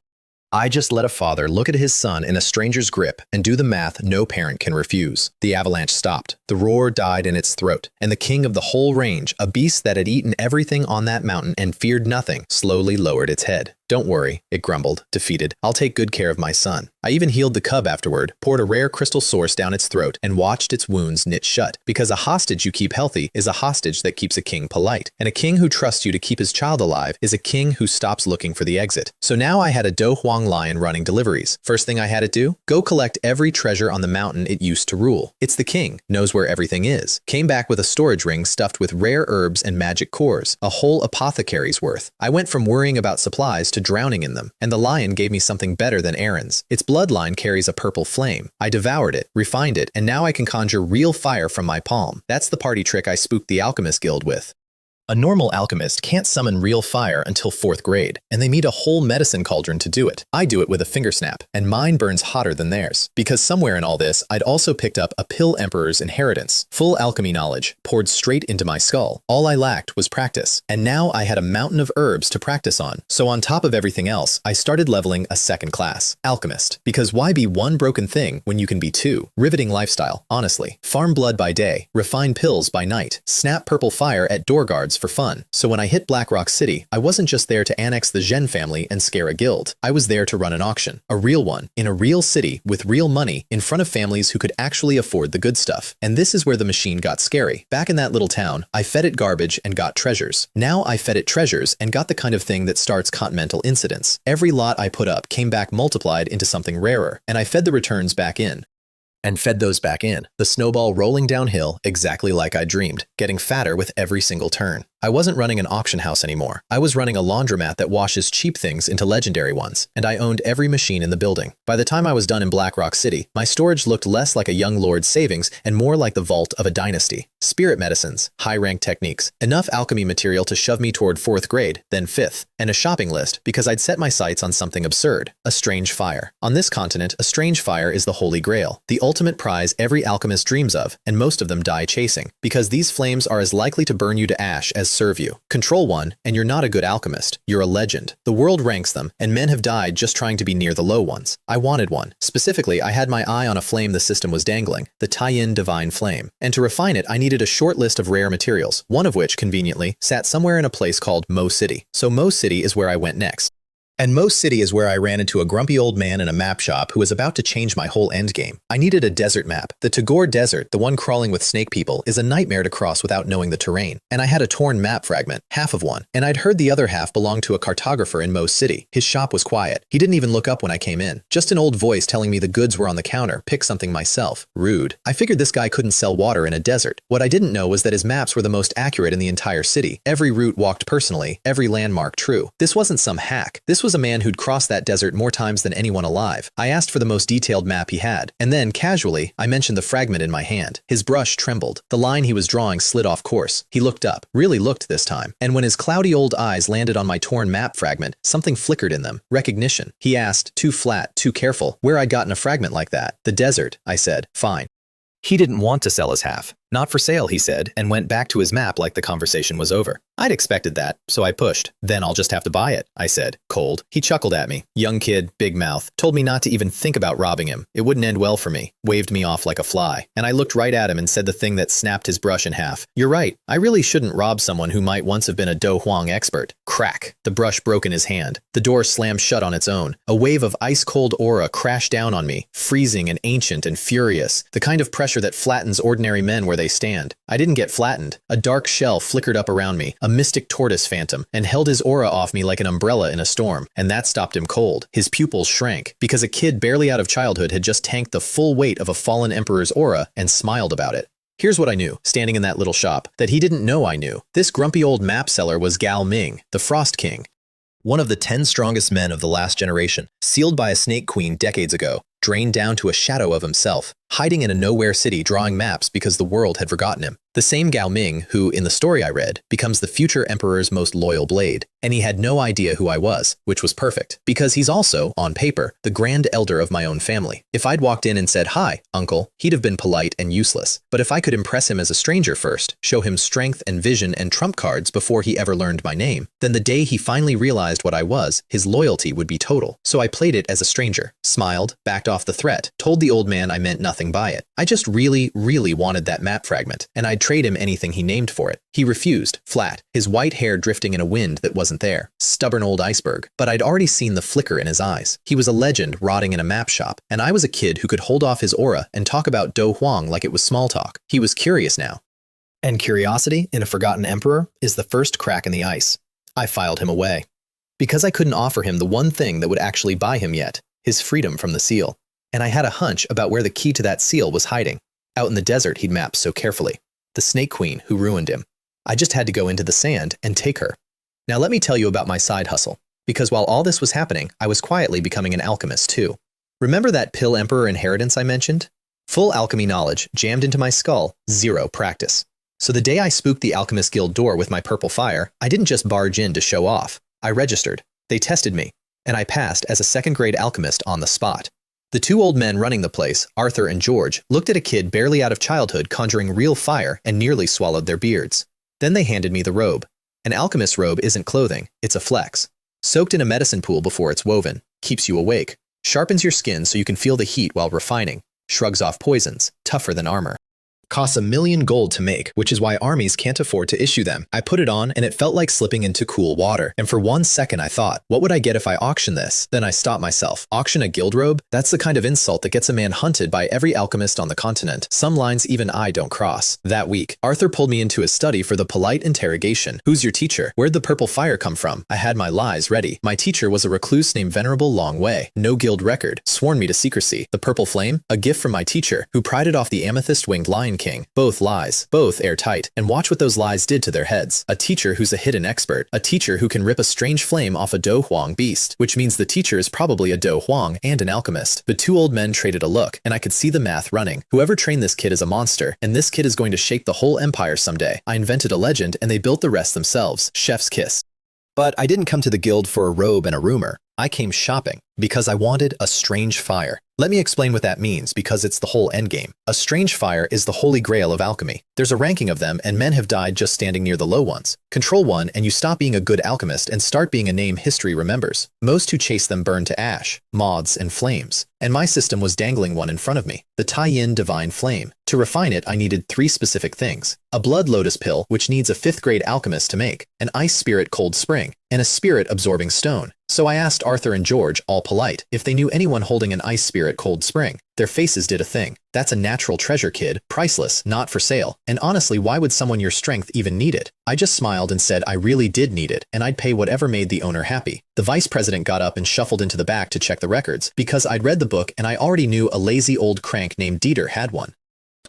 I just let a father look at his son in a stranger's grip and do the math no parent can refuse. The avalanche stopped. The roar died in its throat, and the king of the whole range, a beast that had eaten everything on that mountain and feared nothing, slowly lowered its head. Don't worry, it grumbled, defeated. I'll take good care of my son. I even healed the cub afterward, poured a rare crystal source down its throat, and watched its wounds knit shut. Because a hostage you keep healthy is a hostage that keeps a king polite. And a king who trusts you to keep his child alive is a king who stops looking for the exit. So now I had a Do Huang lion running deliveries. First thing I had it do? Go collect every treasure on the mountain it used to rule. It's the king, knows where everything is. Came back with a storage ring stuffed with rare herbs and magic cores, a whole apothecary's worth. I went from worrying about supplies to drowning in them, and the lion gave me something better than errands. Its bloodline carries a purple flame. I devoured it, refined it, and now I can conjure real fire from my palm. That's the party trick I spooked the alchemist guild with. A normal alchemist can't summon real fire until 4th grade, and they need a whole medicine cauldron to do it. I do it with a finger snap, and mine burns hotter than theirs. Because somewhere in all this, I'd also picked up a pill emperor's inheritance. Full alchemy knowledge, poured straight into my skull. All I lacked was practice, and now I had a mountain of herbs to practice on. So on top of everything else, I started leveling a second class, alchemist. Because why be one broken thing when you can be two? Riveting lifestyle, honestly. Farm blood by day, refine pills by night, snap purple fire at door guards for fun. So when I hit Black Rock City, I wasn't just there to annex the Zhen family and scare a guild. I was there to run an auction. A real one, in a real city, with real money, in front of families who could actually afford the good stuff. And this is where the machine got scary. Back in that little town, I fed it garbage and got treasures. Now I fed it treasures and got the kind of thing that starts continental incidents. Every lot I put up came back multiplied into something rarer, and I fed the returns back in. And fed those back in, the snowball rolling downhill exactly like I dreamed, getting fatter with every single turn. I wasn't running an auction house anymore. I was running a laundromat that washes cheap things into legendary ones, and I owned every machine in the building. By the time I was done in Black Rock City, my storage looked less like a young lord's savings and more like the vault of a dynasty. Spirit medicines, high-rank techniques, enough alchemy material to shove me toward 4th grade, then 5th, and a shopping list because I'd set my sights on something absurd, a strange fire. On this continent, a strange fire is the holy grail, the ultimate prize every alchemist dreams of, and most of them die chasing, because these flames are as likely to burn you to ash as serve you. Control one, and you're not a good alchemist. You're a legend. The world ranks them, and men have died just trying to be near the low ones. I wanted one. Specifically, I had my eye on a flame the system was dangling, the tie-in divine flame. And to refine it, I needed a short list of rare materials, one of which, conveniently, sat somewhere in a place called Mo City. So Mo City is where I went next. And Most City is where I ran into a grumpy old man in a map shop who was about to change my whole endgame. I needed a desert map. The Tagore Desert, the one crawling with snake people, is a nightmare to cross without knowing the terrain. And I had a torn map fragment, half of one, and I'd heard the other half belonged to a cartographer in Most City. His shop was quiet. He didn't even look up when I came in. Just an old voice telling me the goods were on the counter. Pick something myself. Rude. I figured this guy couldn't sell water in a desert. What I didn't know was that his maps were the most accurate in the entire city. Every route walked personally, every landmark true. This wasn't some hack. This was a man who'd crossed that desert more times than anyone alive. I asked for the most detailed map he had, and then, casually, I mentioned the fragment in my hand. His brush trembled. The line he was drawing slid off course. He looked up, really looked this time, and when his cloudy old eyes landed on my torn map fragment, something flickered in them. Recognition. He asked, too flat, too careful, where I'd gotten a fragment like that. The desert, I said. Fine. He didn't want to sell his half. Not for sale, he said, and went back to his map like the conversation was over. I'd expected that, so I pushed. Then I'll just have to buy it, I said, cold. He chuckled at me. Young kid, big mouth. Told me not to even think about robbing him. It wouldn't end well for me. Waved me off like a fly. And I looked right at him and said the thing that snapped his brush in half. You're right. I really shouldn't rob someone who might once have been a Do Huang expert. Crack. The brush broke in his hand. The door slammed shut on its own. A wave of ice-cold aura crashed down on me, freezing and ancient and furious, the kind of pressure that flattens ordinary men where they stand. I didn't get flattened. A dark shell flickered up around me, a mystic tortoise phantom, and held his aura off me like an umbrella in a storm, and that stopped him cold. His pupils shrank, because a kid barely out of childhood had just tanked the full weight of a fallen emperor's aura and smiled about it. Here's what I knew, standing in that little shop, that he didn't know I knew. This grumpy old map seller was Gao Ming, the Frost King. One of the 10 strongest men of the last generation, sealed by a snake queen decades ago, drained down to a shadow of himself, hiding in a nowhere city drawing maps because the world had forgotten him. The same Gao Ming who, in the story I read, becomes the future emperor's most loyal blade. And he had no idea who I was, which was perfect, because he's also, on paper, the grand elder of my own family. If I'd walked in and said, "Hi, uncle," he'd have been polite and useless. But if I could impress him as a stranger first, show him strength and vision and trump cards before he ever learned my name, then the day he finally realized what I was, his loyalty would be total. So I played it as a stranger, smiled, backed off the threat, told the old man I meant nothing by it. I just really wanted that map fragment, and I'd trade him anything he named for it. He refused, flat, his white hair drifting in a wind that wasn't there. Stubborn old iceberg. But I'd already seen the flicker in his eyes. He was a legend rotting in a map shop, and I was a kid who could hold off his aura and talk about Do Huang like it was small talk. He was curious now. And curiosity, in a forgotten emperor, is the first crack in the ice. I filed him away. Because I couldn't offer him the one thing that would actually buy him yet, his freedom from the seal. And I had a hunch about where the key to that seal was hiding. Out in the desert he'd mapped so carefully. The Snake Queen who ruined him. I just had to go into the sand and take her. Now let me tell you about my side hustle. Because while all this was happening, I was quietly becoming an alchemist too. Remember that Pill Emperor inheritance I mentioned? Full alchemy knowledge jammed into my skull, zero practice. So the day I spooked the Alchemist Guild door with my purple fire, I didn't just barge in to show off. I registered. They tested me. And I passed as a second-grade alchemist on the spot. The two old men running the place, Arthur and George, looked at a kid barely out of childhood conjuring real fire and nearly swallowed their beards. Then they handed me the robe. An alchemist's robe isn't clothing, it's a flex. Soaked in a medicine pool before it's woven, keeps you awake, sharpens your skin so you can feel the heat while refining, shrugs off poisons, tougher than armor. Costs $1 million gold to make, which is why armies can't afford to issue them. I put it on and it felt like slipping into cool water. And for 1 second I thought, what would I get if I auction this? Then I stopped myself. Auction a guild robe? That's the kind of insult that gets a man hunted by every alchemist on the continent. Some lines even I don't cross. That week, Arthur pulled me into his study for the polite interrogation. Who's your teacher? Where'd the purple fire come from? I had my lies ready. My teacher was a recluse named Venerable Long Way. No guild record. Sworn me to secrecy. The purple flame? A gift from my teacher, who prided off the amethyst-winged lion king. Both lies. Both airtight. And watch what those lies did to their heads. A teacher who's a hidden expert. A teacher who can rip a strange flame off a Do Huang beast. Which means the teacher is probably a Do Huang and an alchemist. The two old men traded a look, and I could see the math running. Whoever trained this kid is a monster, and this kid is going to shake the whole empire someday. I invented a legend, and they built the rest themselves. Chef's kiss. But I didn't come to the guild for a robe and a rumor. I came shopping because I wanted a strange fire. Let me explain what that means because it's the whole endgame. A strange fire is the holy grail of alchemy. There's a ranking of them and men have died just standing near the low ones. Control one and you stop being a good alchemist and start being a name history remembers. Most who chase them burn to ash, moths and flames. and my system was dangling one in front of me, the tie-in divine flame. To refine it, I needed 3 specific things: a blood lotus pill, which needs a 5th-grade alchemist to make, an ice spirit cold spring, and a spirit-absorbing stone. So I asked Arthur and George, all polite, if they knew anyone holding an ice spirit cold spring. Their faces did a thing. That's a natural treasure, kid, priceless, not for sale. And honestly, why would someone your strength even need it? I just smiled and said I really did need it, and I'd pay whatever made the owner happy. The vice president got up and shuffled into the back to check the records, because I'd read the book and I already knew a lazy old crank named Dieter had one.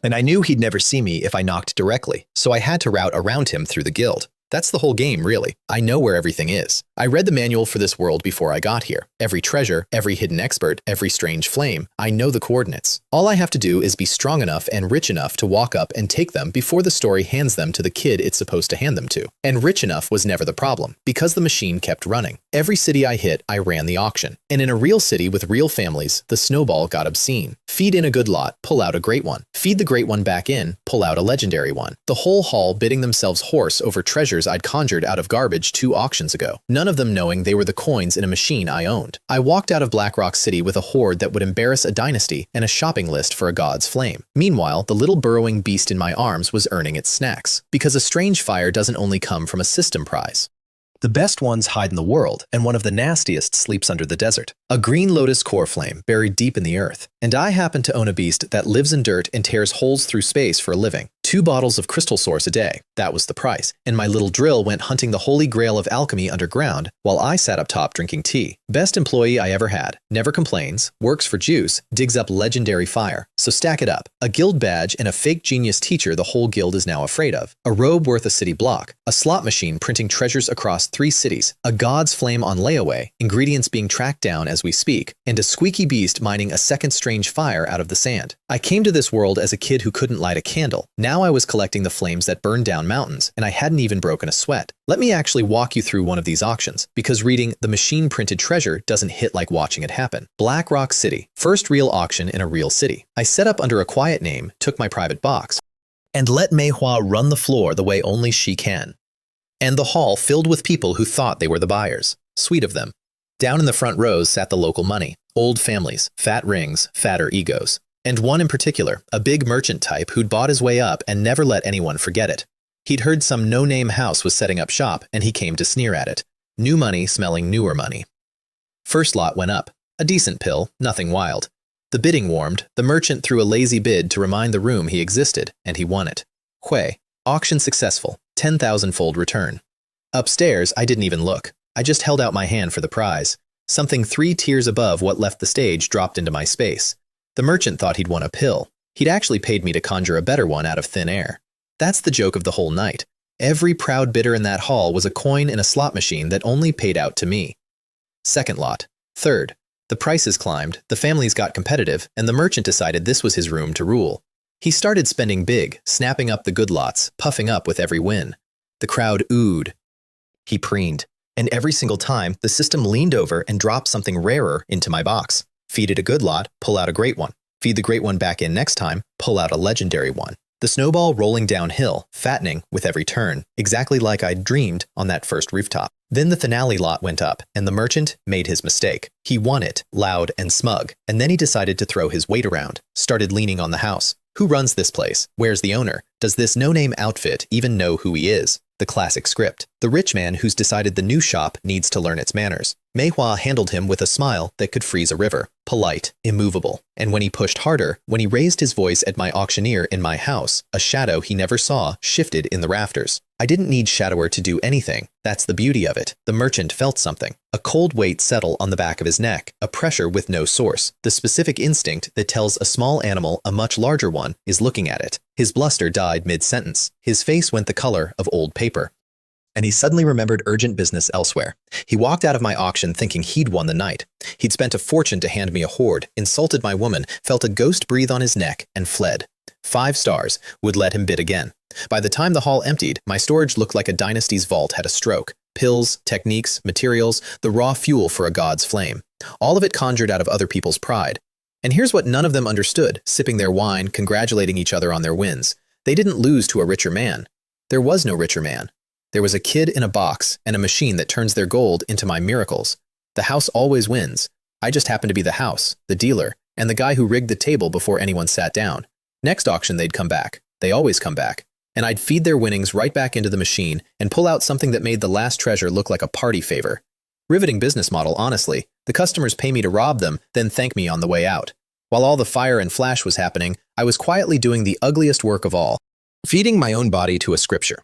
And I knew he'd never see me if I knocked directly, so I had to route around him through the guild. That's the whole game, really. I know where everything is. I read the manual for this world before I got here. Every treasure, every hidden expert, every strange flame. I know the coordinates. All I have to do is be strong enough and rich enough to walk up and take them before the story hands them to the kid it's supposed to hand them to. And rich enough was never the problem, because the machine kept running. Every city I hit, I ran the auction. And in a real city with real families, the snowball got obscene. Feed in a good lot, pull out a great one. Feed the great one back in, pull out a legendary one. The whole hall bidding themselves hoarse over treasures I'd conjured out of garbage 2 auctions ago, none of them knowing they were the coins in a machine I owned. I walked out of Blackrock City with a hoard that would embarrass a dynasty and a shopping list for a god's flame. Meanwhile, the little burrowing beast in my arms was earning its snacks, because a strange fire doesn't only come from a system prize. The best ones hide in the world, and one of the nastiest sleeps under the desert. A green lotus core flame buried deep in the earth. And I happen to own a beast that lives in dirt and tears holes through space for a living. 2 bottles of crystal source a day. That was the price. And my little drill went hunting the holy grail of alchemy underground while I sat up top drinking tea. Best employee I ever had. Never complains, works for juice, digs up legendary fire. So stack it up. A guild badge and a fake genius teacher the whole guild is now afraid of. A robe worth a city block. A slot machine printing treasures across 3 cities. A god's flame on layaway, ingredients being tracked down as we speak. And a squeaky beast mining a second strange fire out of the sand. I came to this world as a kid who couldn't light a candle. Now I was collecting the flames that burned down mountains, and I hadn't even broken a sweat. Let me actually walk you through one of these auctions, because reading the machine-printed treasure doesn't hit like watching it happen. Blackrock City, first real auction in a real city. I set up under a quiet name, took my private box, and let Manhwa run the floor the way only she can. And the hall filled with people who thought they were the buyers. Sweet of them. Down in the front rows sat the local money, old families, fat rings, fatter egos. And one in particular, a big merchant type who'd bought his way up and never let anyone forget it. He'd heard some no-name house was setting up shop, and he came to sneer at it. New money smelling newer money. First lot went up. A decent pill, nothing wild. The bidding warmed, the merchant threw a lazy bid to remind the room he existed, and he won it. Hui. Auction successful. 10,000-fold return. Upstairs, I didn't even look. I just held out my hand for the prize. Something 3 tiers above what left the stage dropped into my space. The merchant thought he'd won a pill. He'd actually paid me to conjure a better one out of thin air. That's the joke of the whole night. Every proud bidder in that hall was a coin in a slot machine that only paid out to me. Second lot. Third. The prices climbed, the families got competitive, and the merchant decided this was his room to rule. He started spending big, snapping up the good lots, puffing up with every win. The crowd oohed. He preened. And every single time, the system leaned over and dropped something rarer into my box. Feed it a good lot, pull out a great one. Feed the great one back in next time, pull out a legendary one. The snowball rolling downhill, fattening with every turn, exactly like I'd dreamed on that first rooftop. Then the finale lot went up, and the merchant made his mistake. He won it, loud and smug, and then he decided to throw his weight around, started leaning on the house. Who runs this place? Where's the owner? Does this no-name outfit even know who he is? The classic script. The rich man who's decided the new shop needs to learn its manners. Manhwa handled him with a smile that could freeze a river. Polite, immovable. And when he pushed harder, when he raised his voice at my auctioneer in my house, a shadow he never saw shifted in the rafters. I didn't need Shadower to do anything. That's the beauty of it. The merchant felt something. A cold weight settle on the back of his neck, a pressure with no source. The specific instinct that tells a small animal a much larger one is looking at it. His bluster died mid-sentence. His face went the color of old paper. And he suddenly remembered urgent business elsewhere. He walked out of my auction thinking he'd won the night. He'd spent a fortune to hand me a hoard, insulted my woman, felt a ghost breathe on his neck, and fled. 5 stars, would let him bid again. By the time the hall emptied, my storage looked like a dynasty's vault had a stroke. Pills, techniques, materials, the raw fuel for a god's flame. All of it conjured out of other people's pride. And here's what none of them understood, sipping their wine, congratulating each other on their wins. They didn't lose to a richer man. There was no richer man. There was a kid in a box and a machine that turns their gold into my miracles. The house always wins. I just happen to be the house, the dealer, and the guy who rigged the table before anyone sat down. Next auction, they'd come back. They always come back. And I'd feed their winnings right back into the machine and pull out something that made the last treasure look like a party favor. Riveting business model, honestly. The customers pay me to rob them, then thank me on the way out. While all the fire and flash was happening, I was quietly doing the ugliest work of all, feeding my own body to a scripture.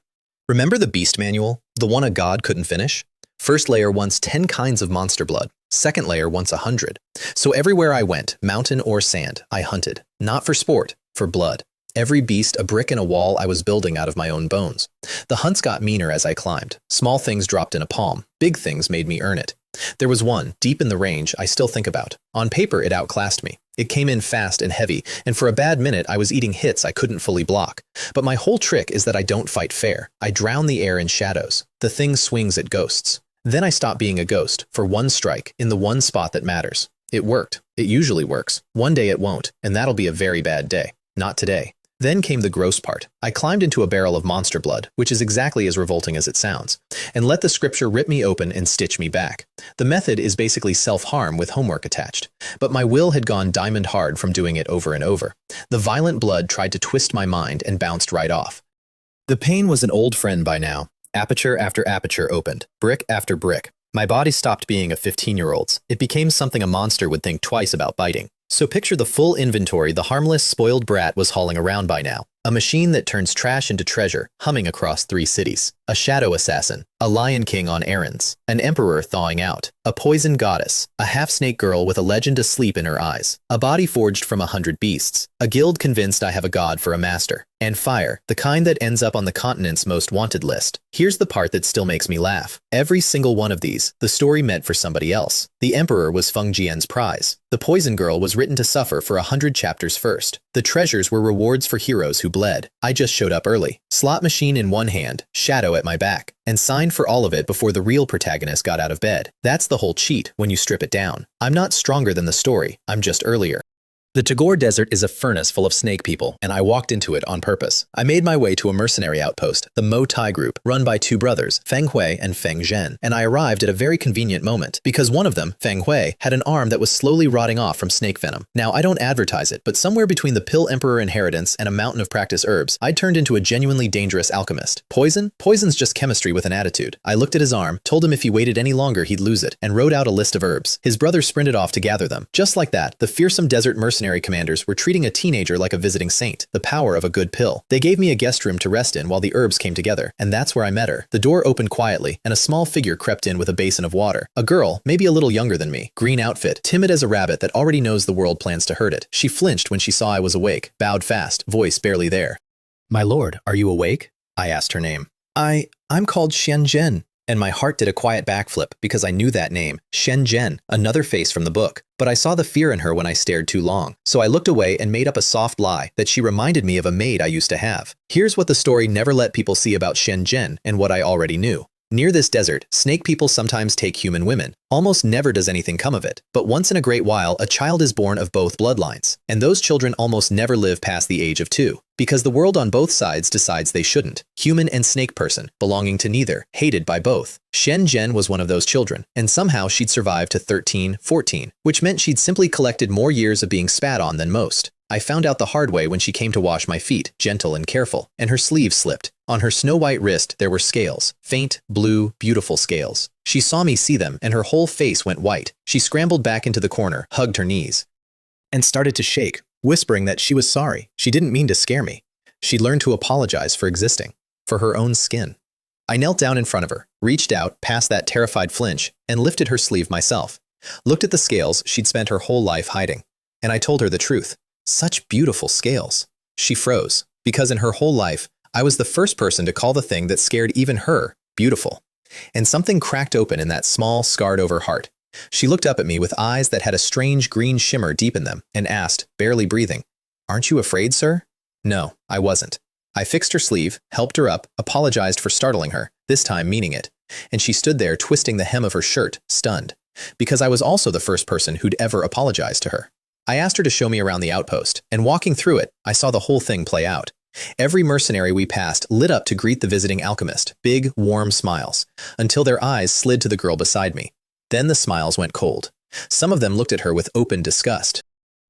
Remember the beast manual? The one a god couldn't finish? First layer wants 10 kinds of monster blood. Second layer wants 100. So everywhere I went, mountain or sand, I hunted. Not for sport, for blood. Every beast a brick in a wall I was building out of my own bones. The hunts got meaner as I climbed. Small things dropped in a palm. Big things made me earn it. There was one, deep in the range, I still think about. On paper, it outclassed me. It came in fast and heavy, and for a bad minute, I was eating hits I couldn't fully block. But my whole trick is that I don't fight fair. I drown the air in shadows. The thing swings at ghosts. Then I stop being a ghost, for one strike, in the one spot that matters. It worked. It usually works. One day it won't, and that'll be a very bad day. Not today. Then came the gross part. I climbed into a barrel of monster blood, which is exactly as revolting as it sounds, and let the scripture rip me open and stitch me back. The method is basically self-harm with homework attached. But my will had gone diamond hard from doing it over and over. The violent blood tried to twist my mind and bounced right off. The pain was an old friend by now. Aperture after aperture opened, brick after brick. My body stopped being a 15-year-old's. It became something a monster would think twice about biting. So picture the full inventory the harmless, spoiled brat was hauling around by now. A machine that turns trash into treasure, humming across 3 cities. A shadow assassin. A lion king on errands. An emperor thawing out. A poison goddess. A half-snake girl with a legend asleep in her eyes. A body forged from 100 beasts. A guild convinced I have a god for a master. And fire, the kind that ends up on the continent's most wanted list. Here's the part that still makes me laugh. Every single one of these, the story meant for somebody else. The emperor was Feng Jian's prize. The poison girl was written to suffer for 100 chapters first. The treasures were rewards for heroes who bled. I just showed up early. Slot machine in one hand, shadow at my back, and signed for all of it before the real protagonist got out of bed. That's the whole cheat when you strip it down. I'm not stronger than the story, I'm just earlier. The Tagore Desert is a furnace full of snake people, and I walked into it on purpose. I made my way to a mercenary outpost, the Mo Tai group, run by 2 brothers, Feng Hui and Feng Zhen, and I arrived at a very convenient moment, because one of them, Feng Hui, had an arm that was slowly rotting off from snake venom. Now, I don't advertise it, but somewhere between the Pill Emperor inheritance and a mountain of practice herbs, I'd turned into a genuinely dangerous alchemist. Poison? Poison's just chemistry with an attitude. I looked at his arm, told him if he waited any longer he'd lose it, and wrote out a list of herbs. His brother sprinted off to gather them. Just like that, the fearsome desert mercenary commanders were treating a teenager like a visiting saint, the power of a good pill. They gave me a guest room to rest in while the herbs came together, and that's where I met her. The door opened quietly, and a small figure crept in with a basin of water. A girl, maybe a little younger than me, green outfit, timid as a rabbit that already knows the world plans to hurt it. She flinched when she saw I was awake, bowed fast, voice barely there. "My lord, are you awake?" I asked her name. I'm called Shen Zhen. And my heart did a quiet backflip because I knew that name, Shen Zhen, another face from the book. But I saw the fear in her when I stared too long. So I looked away and made up a soft lie that she reminded me of a maid I used to have. Here's what the story never let people see about Shen Zhen and what I already knew. Near this desert, snake people sometimes take human women. Almost never does anything come of it. But once in a great while, a child is born of both bloodlines. And those children almost never live past the age of 2. Because the world on both sides decides they shouldn't. Human and snake person, belonging to neither, hated by both. Shen Zhen was one of those children, and somehow she'd survived to 13, 14, which meant she'd simply collected more years of being spat on than most. I found out the hard way when she came to wash my feet, gentle and careful, and her sleeve slipped. On her snow-white wrist there were scales, faint, blue, beautiful scales. She saw me see them, and her whole face went white. She scrambled back into the corner, hugged her knees, and started to shake, whispering that she was sorry. She didn't mean to scare me. She'd learned to apologize for existing, for her own skin. I knelt down in front of her, reached out past that terrified flinch, and lifted her sleeve myself. Looked at the scales she'd spent her whole life hiding, and I told her the truth. Such beautiful scales. She froze, because in her whole life, I was the first person to call the thing that scared even her beautiful. And something cracked open in that small, scarred-over heart. She looked up at me with eyes that had a strange green shimmer deep in them and asked, barely breathing, "Aren't you afraid, sir?" No, I wasn't. I fixed her sleeve, helped her up, apologized for startling her, this time meaning it. And she stood there twisting the hem of her shirt, stunned, because I was also the first person who'd ever apologized to her. I asked her to show me around the outpost, and walking through it, I saw the whole thing play out. Every mercenary we passed lit up to greet the visiting alchemist, big, warm smiles, until their eyes slid to the girl beside me. Then the smiles went cold. Some of them looked at her with open disgust.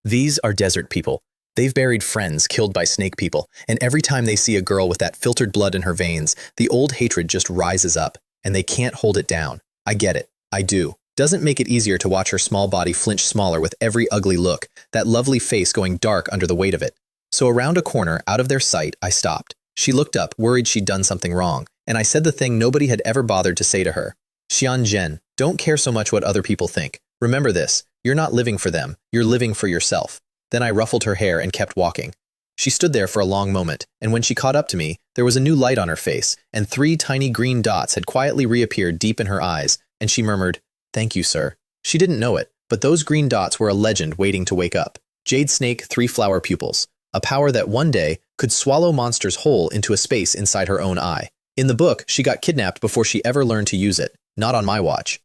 These are desert people. They've buried friends killed by snake people, and every time they see a girl with that filtered blood in her veins, the old hatred just rises up, and they can't hold it down. I get it. I do. Doesn't make it easier to watch her small body flinch smaller with every ugly look, that lovely face going dark under the weight of it. So around a corner, out of their sight, I stopped. She looked up, worried she'd done something wrong, and I said the thing nobody had ever bothered to say to her. Xian Zhen, don't care so much what other people think. Remember this, you're not living for them, you're living for yourself. Then I ruffled her hair and kept walking. She stood there for a long moment, and when she caught up to me, there was a new light on her face, and 3 tiny green dots had quietly reappeared deep in her eyes, and she murmured, "Thank you, sir." She didn't know it, but those green dots were a legend waiting to wake up. Jade Snake 3 flower pupils, a power that one day could swallow monsters whole into a space inside her own eye. In the book, she got kidnapped before she ever learned to use it, not on my watch.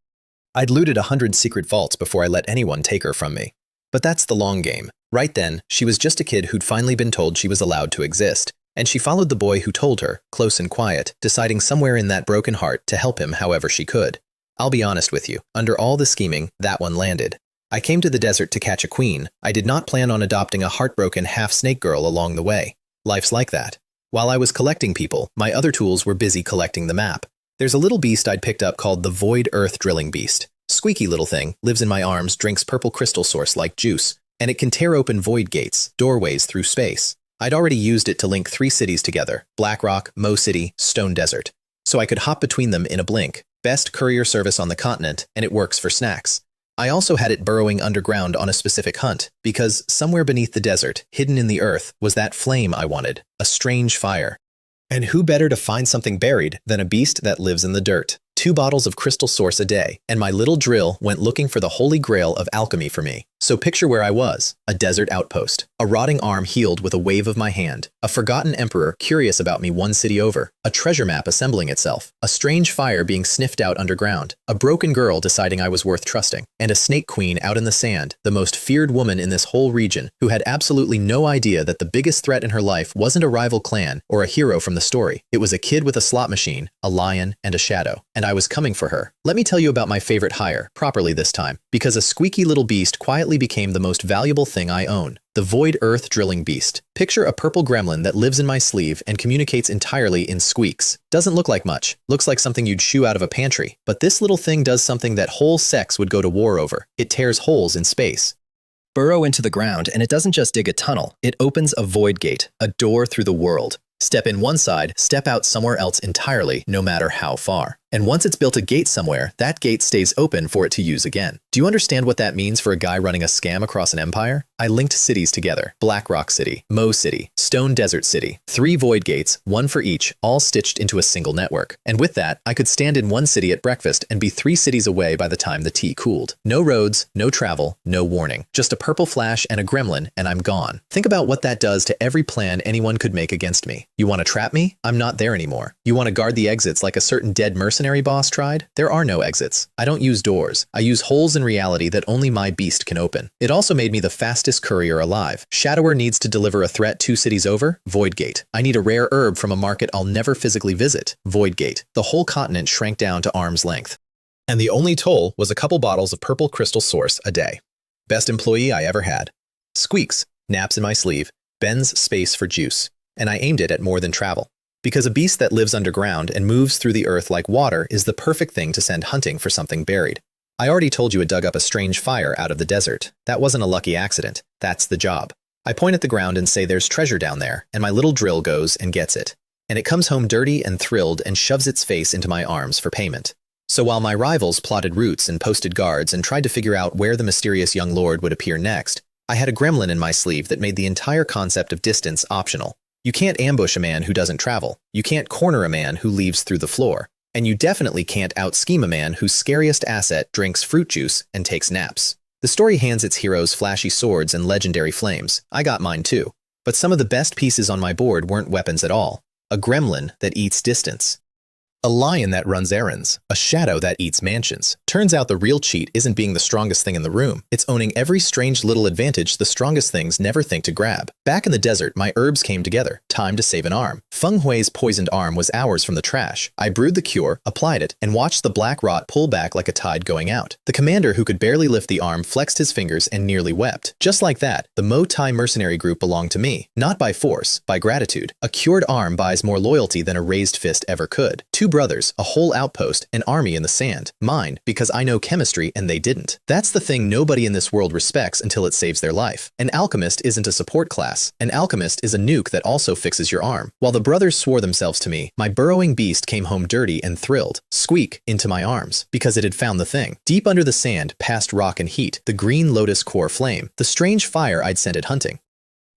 I'd looted 100 secret vaults before I let anyone take her from me. But that's the long game. Right then, she was just a kid who'd finally been told she was allowed to exist, and she followed the boy who told her, close and quiet, deciding somewhere in that broken heart to help him however she could. I'll be honest with you, under all the scheming, that one landed. I came to the desert to catch a queen. I did not plan on adopting a heartbroken half-snake girl along the way. Life's like that. While I was collecting people, my other tools were busy collecting the map. There's a little beast I'd picked up called the Void Earth Drilling Beast. Squeaky little thing, lives in my arms, drinks purple crystal source like juice, and it can tear open void gates, doorways through space. I'd already used it to link 3 cities together, Blackrock, Mo City, Stone Desert, so I could hop between them in a blink. Best courier service on the continent, and it works for snacks. I also had it burrowing underground on a specific hunt, because somewhere beneath the desert, hidden in the earth, was that flame I wanted, a strange fire. And who better to find something buried than a beast that lives in the dirt? 2 bottles of crystal source a day, and my little drill went looking for the holy grail of alchemy for me. So picture where I was, a desert outpost, a rotting arm healed with a wave of my hand, a forgotten emperor curious about me 1 city over, a treasure map assembling itself, a strange fire being sniffed out underground, a broken girl deciding I was worth trusting, and a snake queen out in the sand, the most feared woman in this whole region, who had absolutely no idea that the biggest threat in her life wasn't a rival clan or a hero from the story. It was a kid with a slot machine, a lion, and a shadow, and I was coming for her. Let me tell you about my favorite hire, properly this time, because a squeaky little beast quietly became the most valuable thing I own. The Void Earth Drilling Beast. Picture a purple gremlin that lives in my sleeve and communicates entirely in squeaks. Doesn't look like much. Looks like something you'd shoo out of a pantry. But this little thing does something that whole sex would go to war over. It tears holes in space. Burrow into the ground, and it doesn't just dig a tunnel. It opens a void gate, a door through the world. Step in one side, step out somewhere else entirely, no matter how far. And once it's built a gate somewhere, that gate stays open for it to use again. Do you understand what that means for a guy running a scam across an empire? I linked cities together. Blackrock City, Mo City, Stone Desert City. 3 void gates, 1 for each, all stitched into a single network. And with that, I could stand in 1 city at breakfast and be 3 cities away by the time the tea cooled. No roads, no travel, no warning. Just a purple flash and a gremlin, and I'm gone. Think about what that does to every plan anyone could make against me. You want to trap me? I'm not there anymore. You want to guard the exits like a certain dead mercenary boss tried? There are no exits. I don't use doors. I use holes in reality that only my beast can open. It also made me the fastest courier alive. Shadower needs to deliver a threat 2 cities over? Void Gate. I need a rare herb from a market I'll never physically visit? Void Gate. The whole continent shrank down to arm's length. And the only toll was a couple bottles of purple crystal source a day. Best employee I ever had. Squeaks. Naps in my sleeve. Bends space for juice. And I aimed it at more than travel. Because a beast that lives underground and moves through the earth like water is the perfect thing to send hunting for something buried. I already told you it dug up a strange fire out of the desert. That wasn't a lucky accident. That's the job. I point at the ground and say there's treasure down there, and my little drill goes and gets it. And it comes home dirty and thrilled and shoves its face into my arms for payment. So while my rivals plotted routes and posted guards and tried to figure out where the mysterious young lord would appear next, I had a gremlin in my sleeve that made the entire concept of distance optional. You can't ambush a man who doesn't travel. You can't corner a man who leaves through the floor. And you definitely can't out-scheme a man whose scariest asset drinks fruit juice and takes naps. The story hands its heroes flashy swords and legendary flames. I got mine too. But some of the best pieces on my board weren't weapons at all. A gremlin that eats distance. A lion that runs errands, a shadow that eats mansions. Turns out the real cheat isn't being the strongest thing in the room. It's owning every strange little advantage the strongest things never think to grab. Back in the desert, my herbs came together. Time to save an arm. Feng Hui's poisoned arm was hours from the trash. I brewed the cure, applied it, and watched the black rot pull back like a tide going out. The commander who could barely lift the arm flexed his fingers and nearly wept. Just like that, the Mo Tai mercenary group belonged to me. Not by force, by gratitude. A cured arm buys more loyalty than a raised fist ever could. Two brothers, a whole outpost, an army in the sand. Mine, because I know chemistry and they didn't. That's the thing nobody in this world respects until it saves their life. An alchemist isn't a support class. An alchemist is a nuke that also fixes your arm. While the brothers swore themselves to me, my burrowing beast came home dirty and thrilled. Squeak, into my arms, because it had found the thing. Deep under the sand, past rock and heat, the green lotus core flame, the strange fire I'd sent it hunting.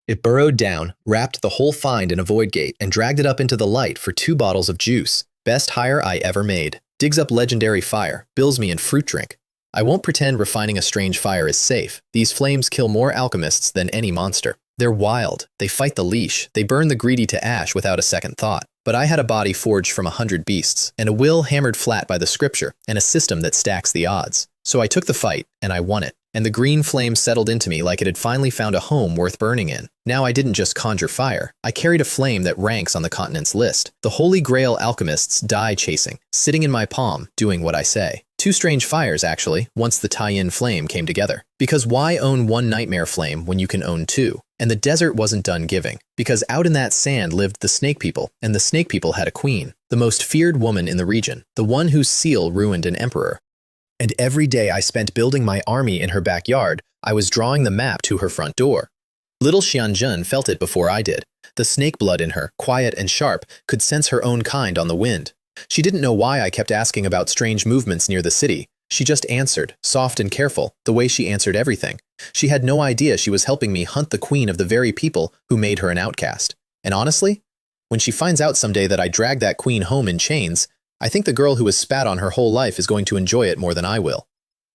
It burrowed down, wrapped the whole find in a void gate, and dragged it up into the light for 2 bottles of juice. Best hire I ever made. Digs up legendary fire, bills me in fruit drink. I won't pretend refining a strange fire is safe. These flames kill more alchemists than any monster. They're wild. They fight the leash. They burn the greedy to ash without a second thought. But I had a body forged from 100 beasts, and a will hammered flat by the scripture, and a system that stacks the odds. So I took the fight, and I won it. And the green flame settled into me like it had finally found a home worth burning in. Now I didn't just conjure fire. I carried a flame that ranks on the continent's list. The holy grail alchemists die chasing, sitting in my palm, doing what I say. 2 strange fires, actually, once the tie-in flame came together. Because why own 1 nightmare flame when you can own 2? And the desert wasn't done giving. Because out in that sand lived the snake people, and the snake people had a queen. The most feared woman in the region. The one whose seal ruined an emperor. And every day I spent building my army in her backyard, I was drawing the map to her front door. Little Xianzhen felt it before I did. The snake blood in her, quiet and sharp, could sense her own kind on the wind. She didn't know why I kept asking about strange movements near the city. She just answered, soft and careful, the way she answered everything. She had no idea she was helping me hunt the queen of the very people who made her an outcast. And honestly, when she finds out someday that I dragged that queen home in chains, I think the girl who has spat on her whole life is going to enjoy it more than I will.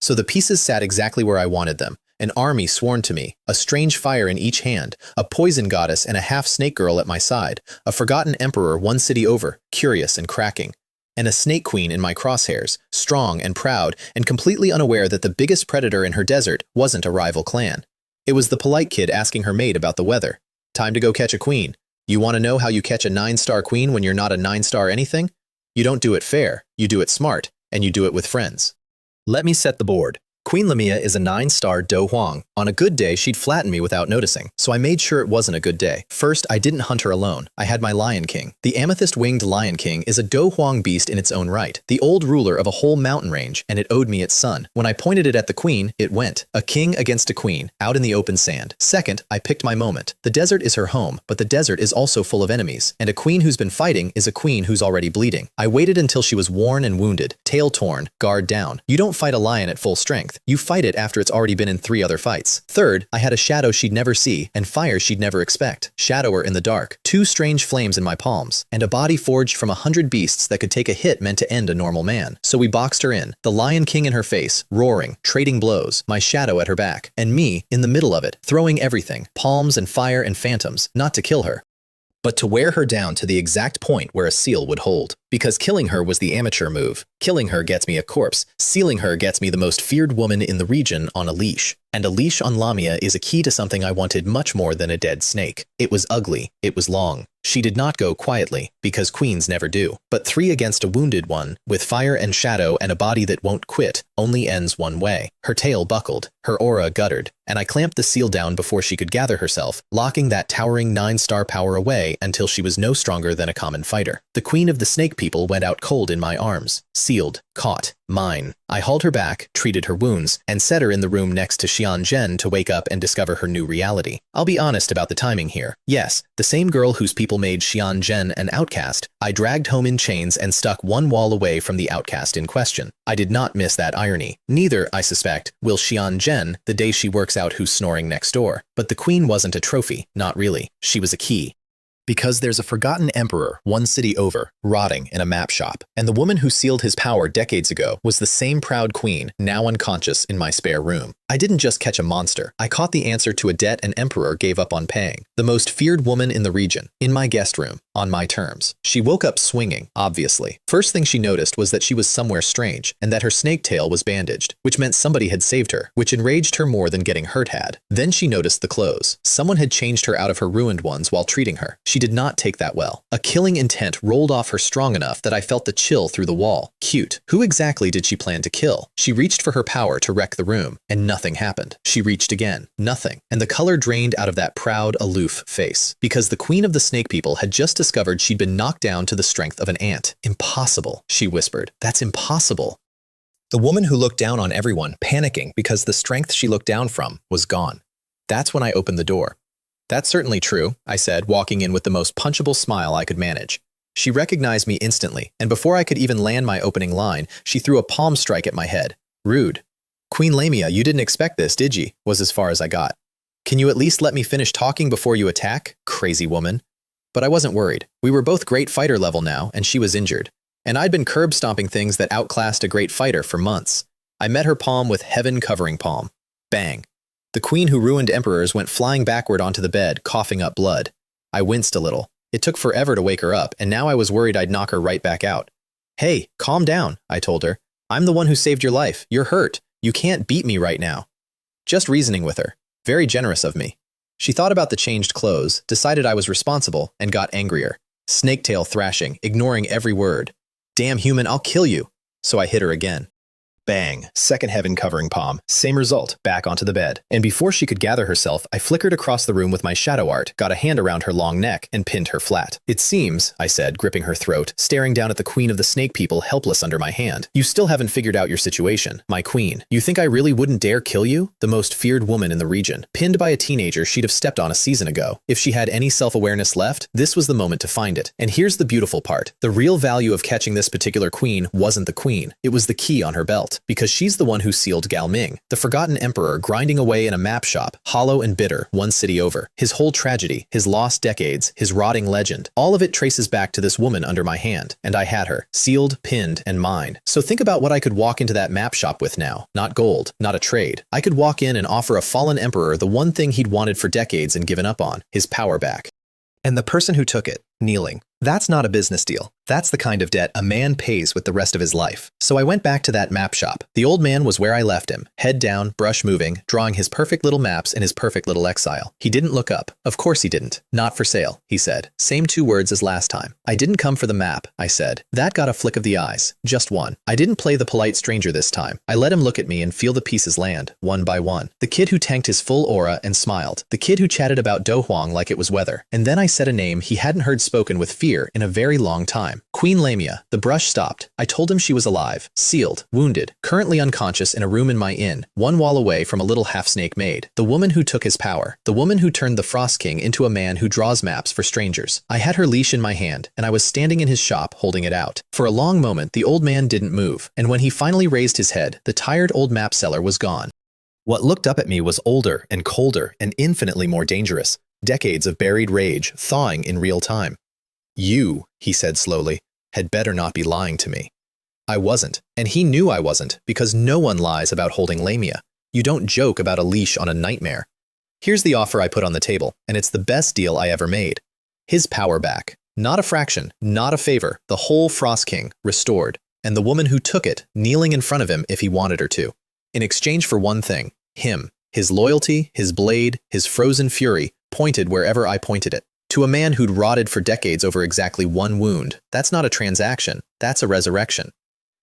So the pieces sat exactly where I wanted them. An army sworn to me, a strange fire in each hand, a poison goddess and a half-snake girl at my side, a forgotten emperor 1 city over, curious and cracking, and a snake queen in my crosshairs, strong and proud and completely unaware that the biggest predator in her desert wasn't a rival clan. It was the polite kid asking her maid about the weather. Time to go catch a queen. You want to know how you catch a 9-star queen when you're not a 9-star anything? You don't do it fair, you do it smart, and you do it with friends. Let me set the board. Queen Lamia is a 9-star Do Huang. On a good day, she'd flatten me without noticing, so I made sure it wasn't a good day. First, I didn't hunt her alone. I had my Lion King. The amethyst-winged Lion King is a Do Huang beast in its own right, the old ruler of a whole mountain range, and it owed me its son. When I pointed it at the queen, it went. A king against a queen, out in the open sand. Second, I picked my moment. The desert is her home, but the desert is also full of enemies, and a queen who's been fighting is a queen who's already bleeding. I waited until she was worn and wounded, tail torn, guard down. You don't fight a lion at full strength. You fight it after it's already been in 3 other fights. Third, I had a shadow she'd never see, and fire she'd never expect. Shadower in the dark. 2 strange flames in my palms, and a body forged from 100 beasts that could take a hit meant to end a normal man. So we boxed her in, the Lion King in her face, roaring, trading blows, my shadow at her back, and me in the middle of it, throwing everything, palms and fire and phantoms, not to kill her, but to wear her down to the exact point where a seal would hold. Because killing her was the amateur move. Killing her gets me a corpse. Sealing her gets me the most feared woman in the region on a leash. And a leash on Lamia is a key to something I wanted much more than a dead snake. It was ugly. It was long. She did not go quietly, because queens never do. But 3 against a wounded one, with fire and shadow and a body that won't quit, only ends one way. Her tail buckled, her aura guttered, and I clamped the seal down before she could gather herself, locking that towering 9-star power away until she was no stronger than a common fighter. The queen of the snake people went out cold in my arms, sealed, caught, mine. I hauled her back, treated her wounds, and set her in the room next to Xianzhen to wake up and discover her new reality. I'll be honest about the timing here. Yes, the same girl whose people made Xianzhen an outcast, I dragged home in chains and stuck 1 wall away from the outcast in question. I did not miss that irony. Neither, I suspect, will Xianzhen the day she works out who's snoring next door. But the queen wasn't a trophy, not really. She was a key. Because there's a forgotten emperor one city over, rotting in a map shop, and the woman who sealed his power decades ago was the same proud queen, now unconscious in my spare room. I didn't just catch a monster, I caught the answer to a debt an emperor gave up on paying. The most feared woman in the region, in my guest room, on my terms. She woke up swinging, obviously. First thing she noticed was that she was somewhere strange, and that her snake tail was bandaged, which meant somebody had saved her, which enraged her more than getting hurt had. Then she noticed the clothes. Someone had changed her out of her ruined ones while treating her. She did not take that well. A killing intent rolled off her strong enough that I felt the chill through the wall. Cute. Who exactly did she plan to kill? She reached for her power to wreck the room, and nothing happened. She reached again. Nothing. And the color drained out of that proud, aloof face. Because the queen of the snake people had just discovered she'd been knocked down to the strength of an ant. Impossible, she whispered. That's impossible. The woman who looked down on everyone, panicking because the strength she looked down from was gone. That's when I opened the door. That's certainly true, I said, walking in with the most punchable smile I could manage. She recognized me instantly, and before I could even land my opening line, she threw a palm strike at my head. Rude. Queen Lamia, you didn't expect this, did ye? Was as far as I got. Can you at least let me finish talking before you attack? Crazy woman. But I wasn't worried. We were both great fighter level now, and she was injured. And I'd been curb stomping things that outclassed a great fighter for months. I met her palm with heaven covering palm. Bang. The queen who ruined emperors went flying backward onto the bed, coughing up blood. I winced a little. It took forever to wake her up, and now I was worried I'd knock her right back out. Hey, calm down, I told her. I'm the one who saved your life. You're hurt. You can't beat me right now. Just reasoning with her. Very generous of me. She thought about the changed clothes, decided I was responsible, and got angrier. Snaketail thrashing, ignoring every word. Damn human, I'll kill you. So I hit her again. Bang, second heaven covering palm. Same result, back onto the bed. And before she could gather herself, I flickered across the room with my shadow art, got a hand around her long neck, and pinned her flat. It seems, I said, gripping her throat, staring down at the queen of the snake people helpless under my hand. You still haven't figured out your situation, my queen. You think I really wouldn't dare kill you? The most feared woman in the region. Pinned by a teenager she'd have stepped on a season ago. If she had any self-awareness left, this was the moment to find it. And here's the beautiful part. The real value of catching this particular queen wasn't the queen. It was the key on her belt. Because she's the one who sealed Gao Ming, the forgotten emperor grinding away in a map shop, hollow and bitter, one city over. His whole tragedy, his lost decades, his rotting legend, all of it traces back to this woman under my hand. And I had her, sealed, pinned, and mine. So think about what I could walk into that map shop with now. Not gold, not a trade. I could walk in and offer a fallen emperor the one thing he'd wanted for decades and given up on, his power back. And the person who took it, kneeling. That's not a business deal. That's the kind of debt a man pays with the rest of his life. So I went back to that map shop. The old man was where I left him, head down, brush moving, drawing his perfect little maps in his perfect little exile. He didn't look up. Of course he didn't. Not for sale, he said. Same 2 words as last time. I didn't come for the map, I said. That got a flick of the eyes. Just one. I didn't play the polite stranger this time. I let him look at me and feel the pieces land, one by one. The kid who tanked his full aura and smiled. The kid who chatted about Do Huang like it was weather. And then I said a name he hadn't heard spoken with fear in a very long time. Queen Lamia. The brush stopped. I told him she was alive, sealed, wounded, currently unconscious in a room in my inn, one wall away from a little half-snake maid. The woman who took his power. The woman who turned the Frost King into a man who draws maps for strangers. I had her leash in my hand, and I was standing in his shop holding it out. For a long moment, the old man didn't move, and when he finally raised his head, the tired old map seller was gone. What looked up at me was older and colder and infinitely more dangerous. Decades of buried rage, thawing in real time. You, he said slowly, had better not be lying to me. I wasn't, and he knew I wasn't, because no one lies about holding Lamia. You don't joke about a leash on a nightmare. Here's the offer I put on the table, and it's the best deal I ever made. His power back. Not a fraction, not a favor, the whole Frost King, restored, and the woman who took it, kneeling in front of him if he wanted her to. In exchange for one thing, him, his loyalty, his blade, his frozen fury, pointed wherever I pointed it. To a man who'd rotted for decades over exactly one wound, that's not a transaction, that's a resurrection.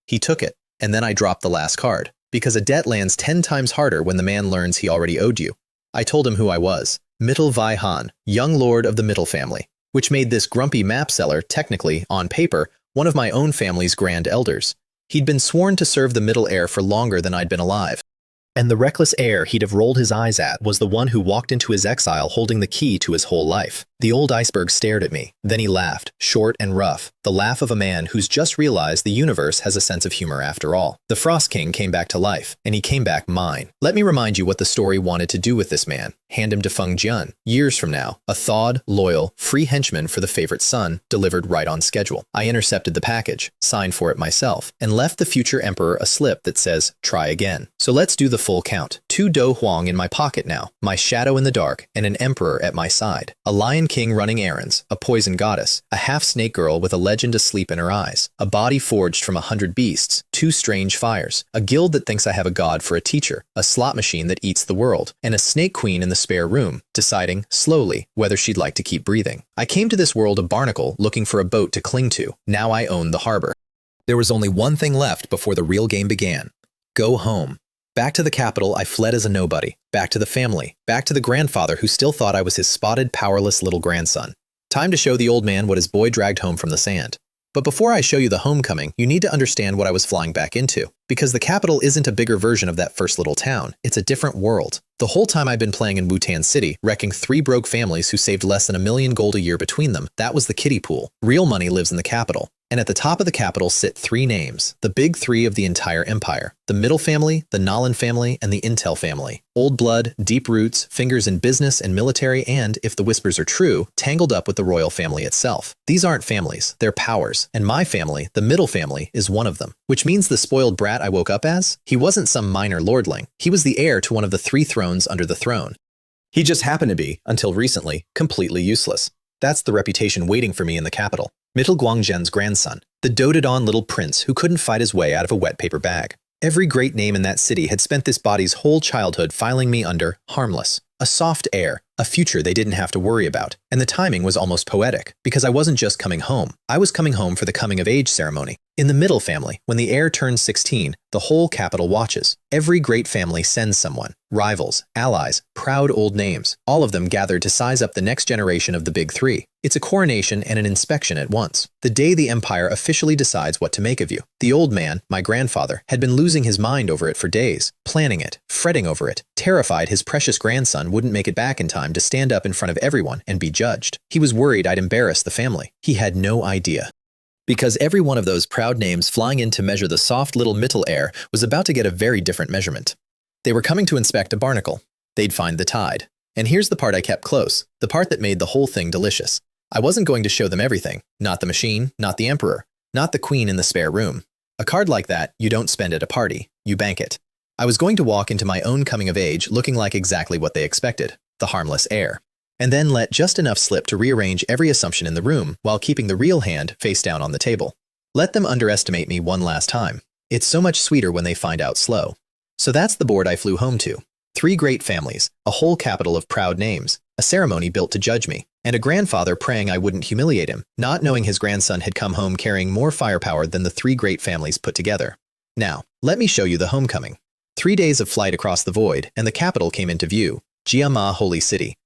He took it, and then I dropped the last card, because a debt lands 10 times harder when the man learns he already owed you. I told him who I was, Mittel Vi Han, young lord of the Mittel family, which made this grumpy map seller, technically, on paper, one of my own family's grand elders. He'd been sworn to serve the Mittel heir for longer than I'd been alive. And the reckless heir he'd have rolled his eyes at was the one who walked into his exile holding the key to his whole life. The old iceberg stared at me. Then he laughed, short and rough, the laugh of a man who's just realized the universe has a sense of humor after all. The Frost King came back to life, and he came back mine. Let me remind you what the story wanted to do with this man. Hand him to Feng Jian. Years from now, a thawed, loyal, free henchman for the favorite son, delivered right on schedule. I intercepted the package, signed for it myself, and left the future emperor a slip that says, try again. So let's do the full count. 2 Do Huang in my pocket now, my shadow in the dark, and an emperor at my side. A lion king running errands, a poison goddess, a half-snake girl with a legend asleep in her eyes, a body forged from 100 beasts, 2 strange fires, a guild that thinks I have a god for a teacher, a slot machine that eats the world, and a snake queen in the spare room, deciding, slowly, whether she'd like to keep breathing. I came to this world a barnacle looking for a boat to cling to. Now I own the harbor. There was only one thing left before the real game began. Go home. Back to the capital, I fled as a nobody. Back to the family. Back to the grandfather who still thought I was his spotted, powerless little grandson. Time to show the old man what his boy dragged home from the sand. But before I show you the homecoming, you need to understand what I was flying back into. Because the capital isn't a bigger version of that first little town. It's a different world. The whole time I've been playing in Wutan City, wrecking 3 broke families who saved less than $1 million gold a year between them, that was the kiddie pool. Real money lives in the capital. And at the top of the capital sit 3 names, the big 3 of the entire empire. The Middle family, the Nolan family, and the Intel family. Old blood, deep roots, fingers in business and military, and, if the whispers are true, tangled up with the royal family itself. These aren't families, they're powers. And my family, the Middle family, is one of them. Which means the spoiled brat I woke up as? He wasn't some minor lordling. He was the heir to one of the 3 thrones under the throne. He just happened to be, until recently, completely useless. That's the reputation waiting for me in the capital. Mittel Guangzhen's grandson, the doted-on little prince who couldn't fight his way out of a wet paper bag. Every great name in that city had spent this body's whole childhood filing me under harmless, a soft heir, a future they didn't have to worry about. And the timing was almost poetic, because I wasn't just coming home. I was coming home for the coming-of-age ceremony. In the Middle family, when the heir turns 16, the whole capital watches. Every great family sends someone. Rivals, allies, proud old names, all of them gathered to size up the next generation of the Big 3. It's a coronation and an inspection at once. The day the empire officially decides what to make of you. The old man, my grandfather, had been losing his mind over it for days, planning it, fretting over it, terrified his precious grandson wouldn't make it back in time to stand up in front of everyone and be judged. He was worried I'd embarrass the family. He had no idea. Because every one of those proud names flying in to measure the soft little Mittel heir was about to get a very different measurement. They were coming to inspect a barnacle. They'd find the tide. And here's the part I kept close, the part that made the whole thing delicious. I wasn't going to show them everything, not the machine, not the emperor, not the queen in the spare room. A card like that, you don't spend at a party, you bank it. I was going to walk into my own coming of age looking like exactly what they expected, the harmless heir. And then let just enough slip to rearrange every assumption in the room while keeping the real hand face down on the table. Let them underestimate me one last time. It's so much sweeter when they find out slow. So that's the board I flew home to. 3 great families, a whole capital of proud names, a ceremony built to judge me, and a grandfather praying I wouldn't humiliate him, not knowing his grandson had come home carrying more firepower than the 3 great families put together. Now, let me show you the homecoming. 3 days of flight across the void, and the capital came into view, Jiama Holy City.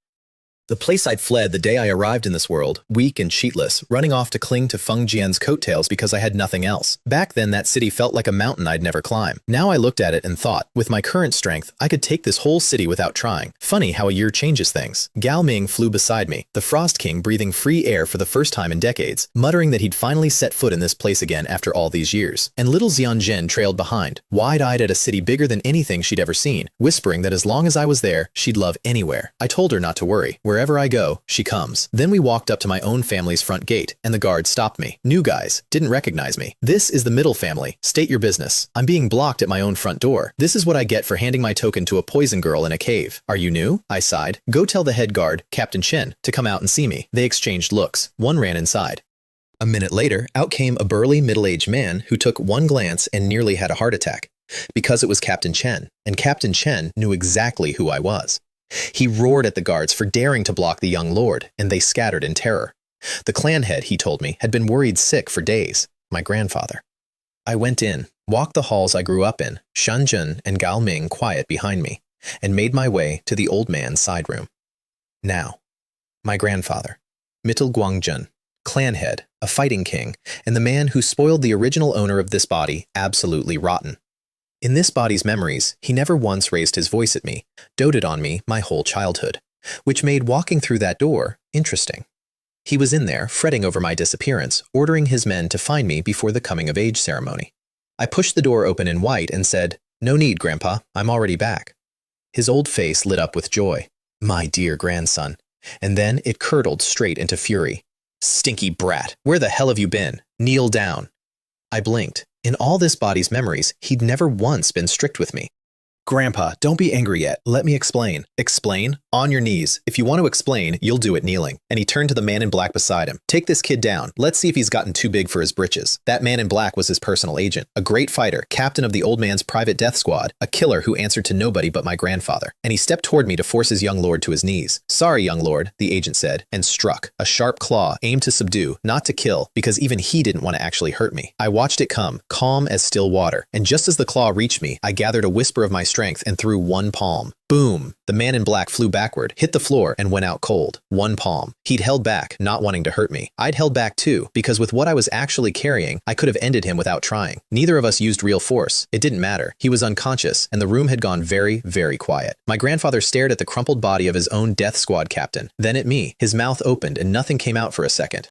The place I'd fled the day I arrived in this world, weak and cheatless, running off to cling to Feng Jian's coattails because I had nothing else. Back then, that city felt like a mountain I'd never climb. Now I looked at it and thought, with my current strength, I could take this whole city without trying. Funny how a year changes things. Gao Ming flew beside me, the Frost King breathing free air for the first time in decades, muttering that he'd finally set foot in this place again after all these years. And little Xianzhen trailed behind, wide-eyed at a city bigger than anything she'd ever seen, whispering that as long as I was there, she'd love anywhere. I told her not to worry. Wherever I go, she comes. Then we walked up to my own family's front gate, and the guard stopped me. New guys, didn't recognize me. This is the Middle family. State your business. I'm being blocked at my own front door. This is what I get for handing my token to a poison girl in a cave. Are you new? I sighed. Go tell the head guard, Captain Chen, to come out and see me. They exchanged looks. One ran inside. A minute later, out came a burly middle-aged man who took one glance and nearly had a heart attack. Because it was Captain Chen, and Captain Chen knew exactly who I was. He roared at the guards for daring to block the young lord, and they scattered in terror. The clan head, he told me, had been worried sick for days, my grandfather. I went in, walked the halls I grew up in, Shanjun and Gao Ming quiet behind me, and made my way to the old man's side room. Now, my grandfather, Mittel Guangzhen, clan head, a fighting king, and the man who spoiled the original owner of this body absolutely rotten. In this body's memories, he never once raised his voice at me, doted on me my whole childhood, which made walking through that door interesting. He was in there, fretting over my disappearance, ordering his men to find me before the coming-of-age ceremony. I pushed the door open in white and said, "No need, Grandpa, I'm already back." His old face lit up with joy. My dear grandson. And then it curdled straight into fury. "Stinky brat, where the hell have you been? Kneel down." I blinked. In all this body's memories, he'd never once been strict with me. Grandpa, don't be angry yet. Let me explain. Explain? On your knees. If you want to explain, you'll do it kneeling. And he turned to the man in black beside him. Take this kid down. Let's see if he's gotten too big for his britches. That man in black was his personal agent, a great fighter, captain of the old man's private death squad, a killer who answered to nobody but my grandfather. And he stepped toward me to force his young lord to his knees. "Sorry, young lord," the agent said, and struck. A sharp claw, aimed to subdue, not to kill, because even he didn't want to actually hurt me. I watched it come, calm as still water. And just as the claw reached me, I gathered a whisper of my strength and threw one palm. Boom! The man in black flew backward, hit the floor, and went out cold. One palm. He'd held back, not wanting to hurt me. I'd held back too, because with what I was actually carrying, I could have ended him without trying. Neither of us used real force. It didn't matter. He was unconscious, and the room had gone very, very quiet. My grandfather stared at the crumpled body of his own death squad captain, then at me. His mouth opened, and nothing came out for a second.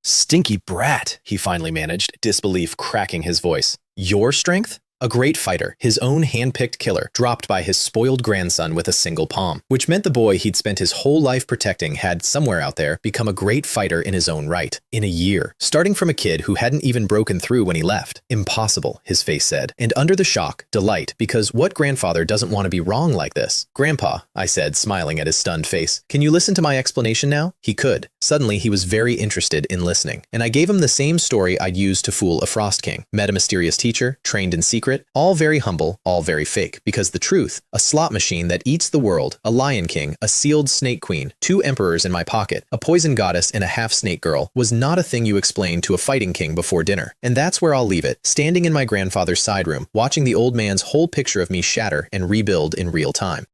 "Stinky brat," he finally managed, disbelief cracking his voice. "Your strength?" A great fighter, his own hand-picked killer, dropped by his spoiled grandson with a single palm, which meant the boy he'd spent his whole life protecting had, somewhere out there, become a great fighter in his own right. In a year. Starting from a kid who hadn't even broken through when he left. Impossible, his face said. And under the shock, delight, because what grandfather doesn't want to be wrong like this? "Grandpa," I said, smiling at his stunned face, "can you listen to my explanation now?" He could. Suddenly, he was very interested in listening. And I gave him the same story I'd used to fool a Frost King. Met a mysterious teacher, trained in secret, all very humble, all very fake, because the truth, a slot machine that eats the world, a lion king, a sealed snake queen, 2 emperors in my pocket, a poison goddess and a half-snake girl, was not a thing you explain to a fighting king before dinner. And that's where I'll leave it, standing in my grandfather's side room, watching the old man's whole picture of me shatter and rebuild in real time.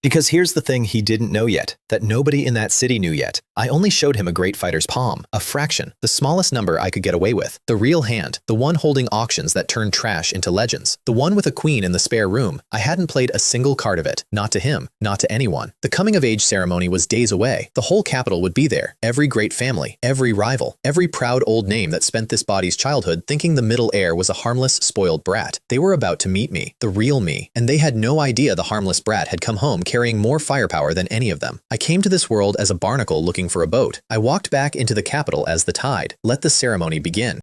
Because here's the thing he didn't know yet, that nobody in that city knew yet. I only showed him a great fighter's palm, a fraction, the smallest number I could get away with. The real hand, the one holding auctions that turned trash into legends. The one with a queen in the spare room. I hadn't played a single card of it, not to him, not to anyone. The coming-of-age ceremony was days away. The whole capital would be there, every great family, every rival, every proud old name that spent this body's childhood thinking the middle heir was a harmless, spoiled brat. They were about to meet me, the real me, and they had no idea the harmless brat had come home carrying more firepower than any of them. I came to this world as a barnacle looking for a boat. I walked back into the capital as the tide. Let the ceremony begin.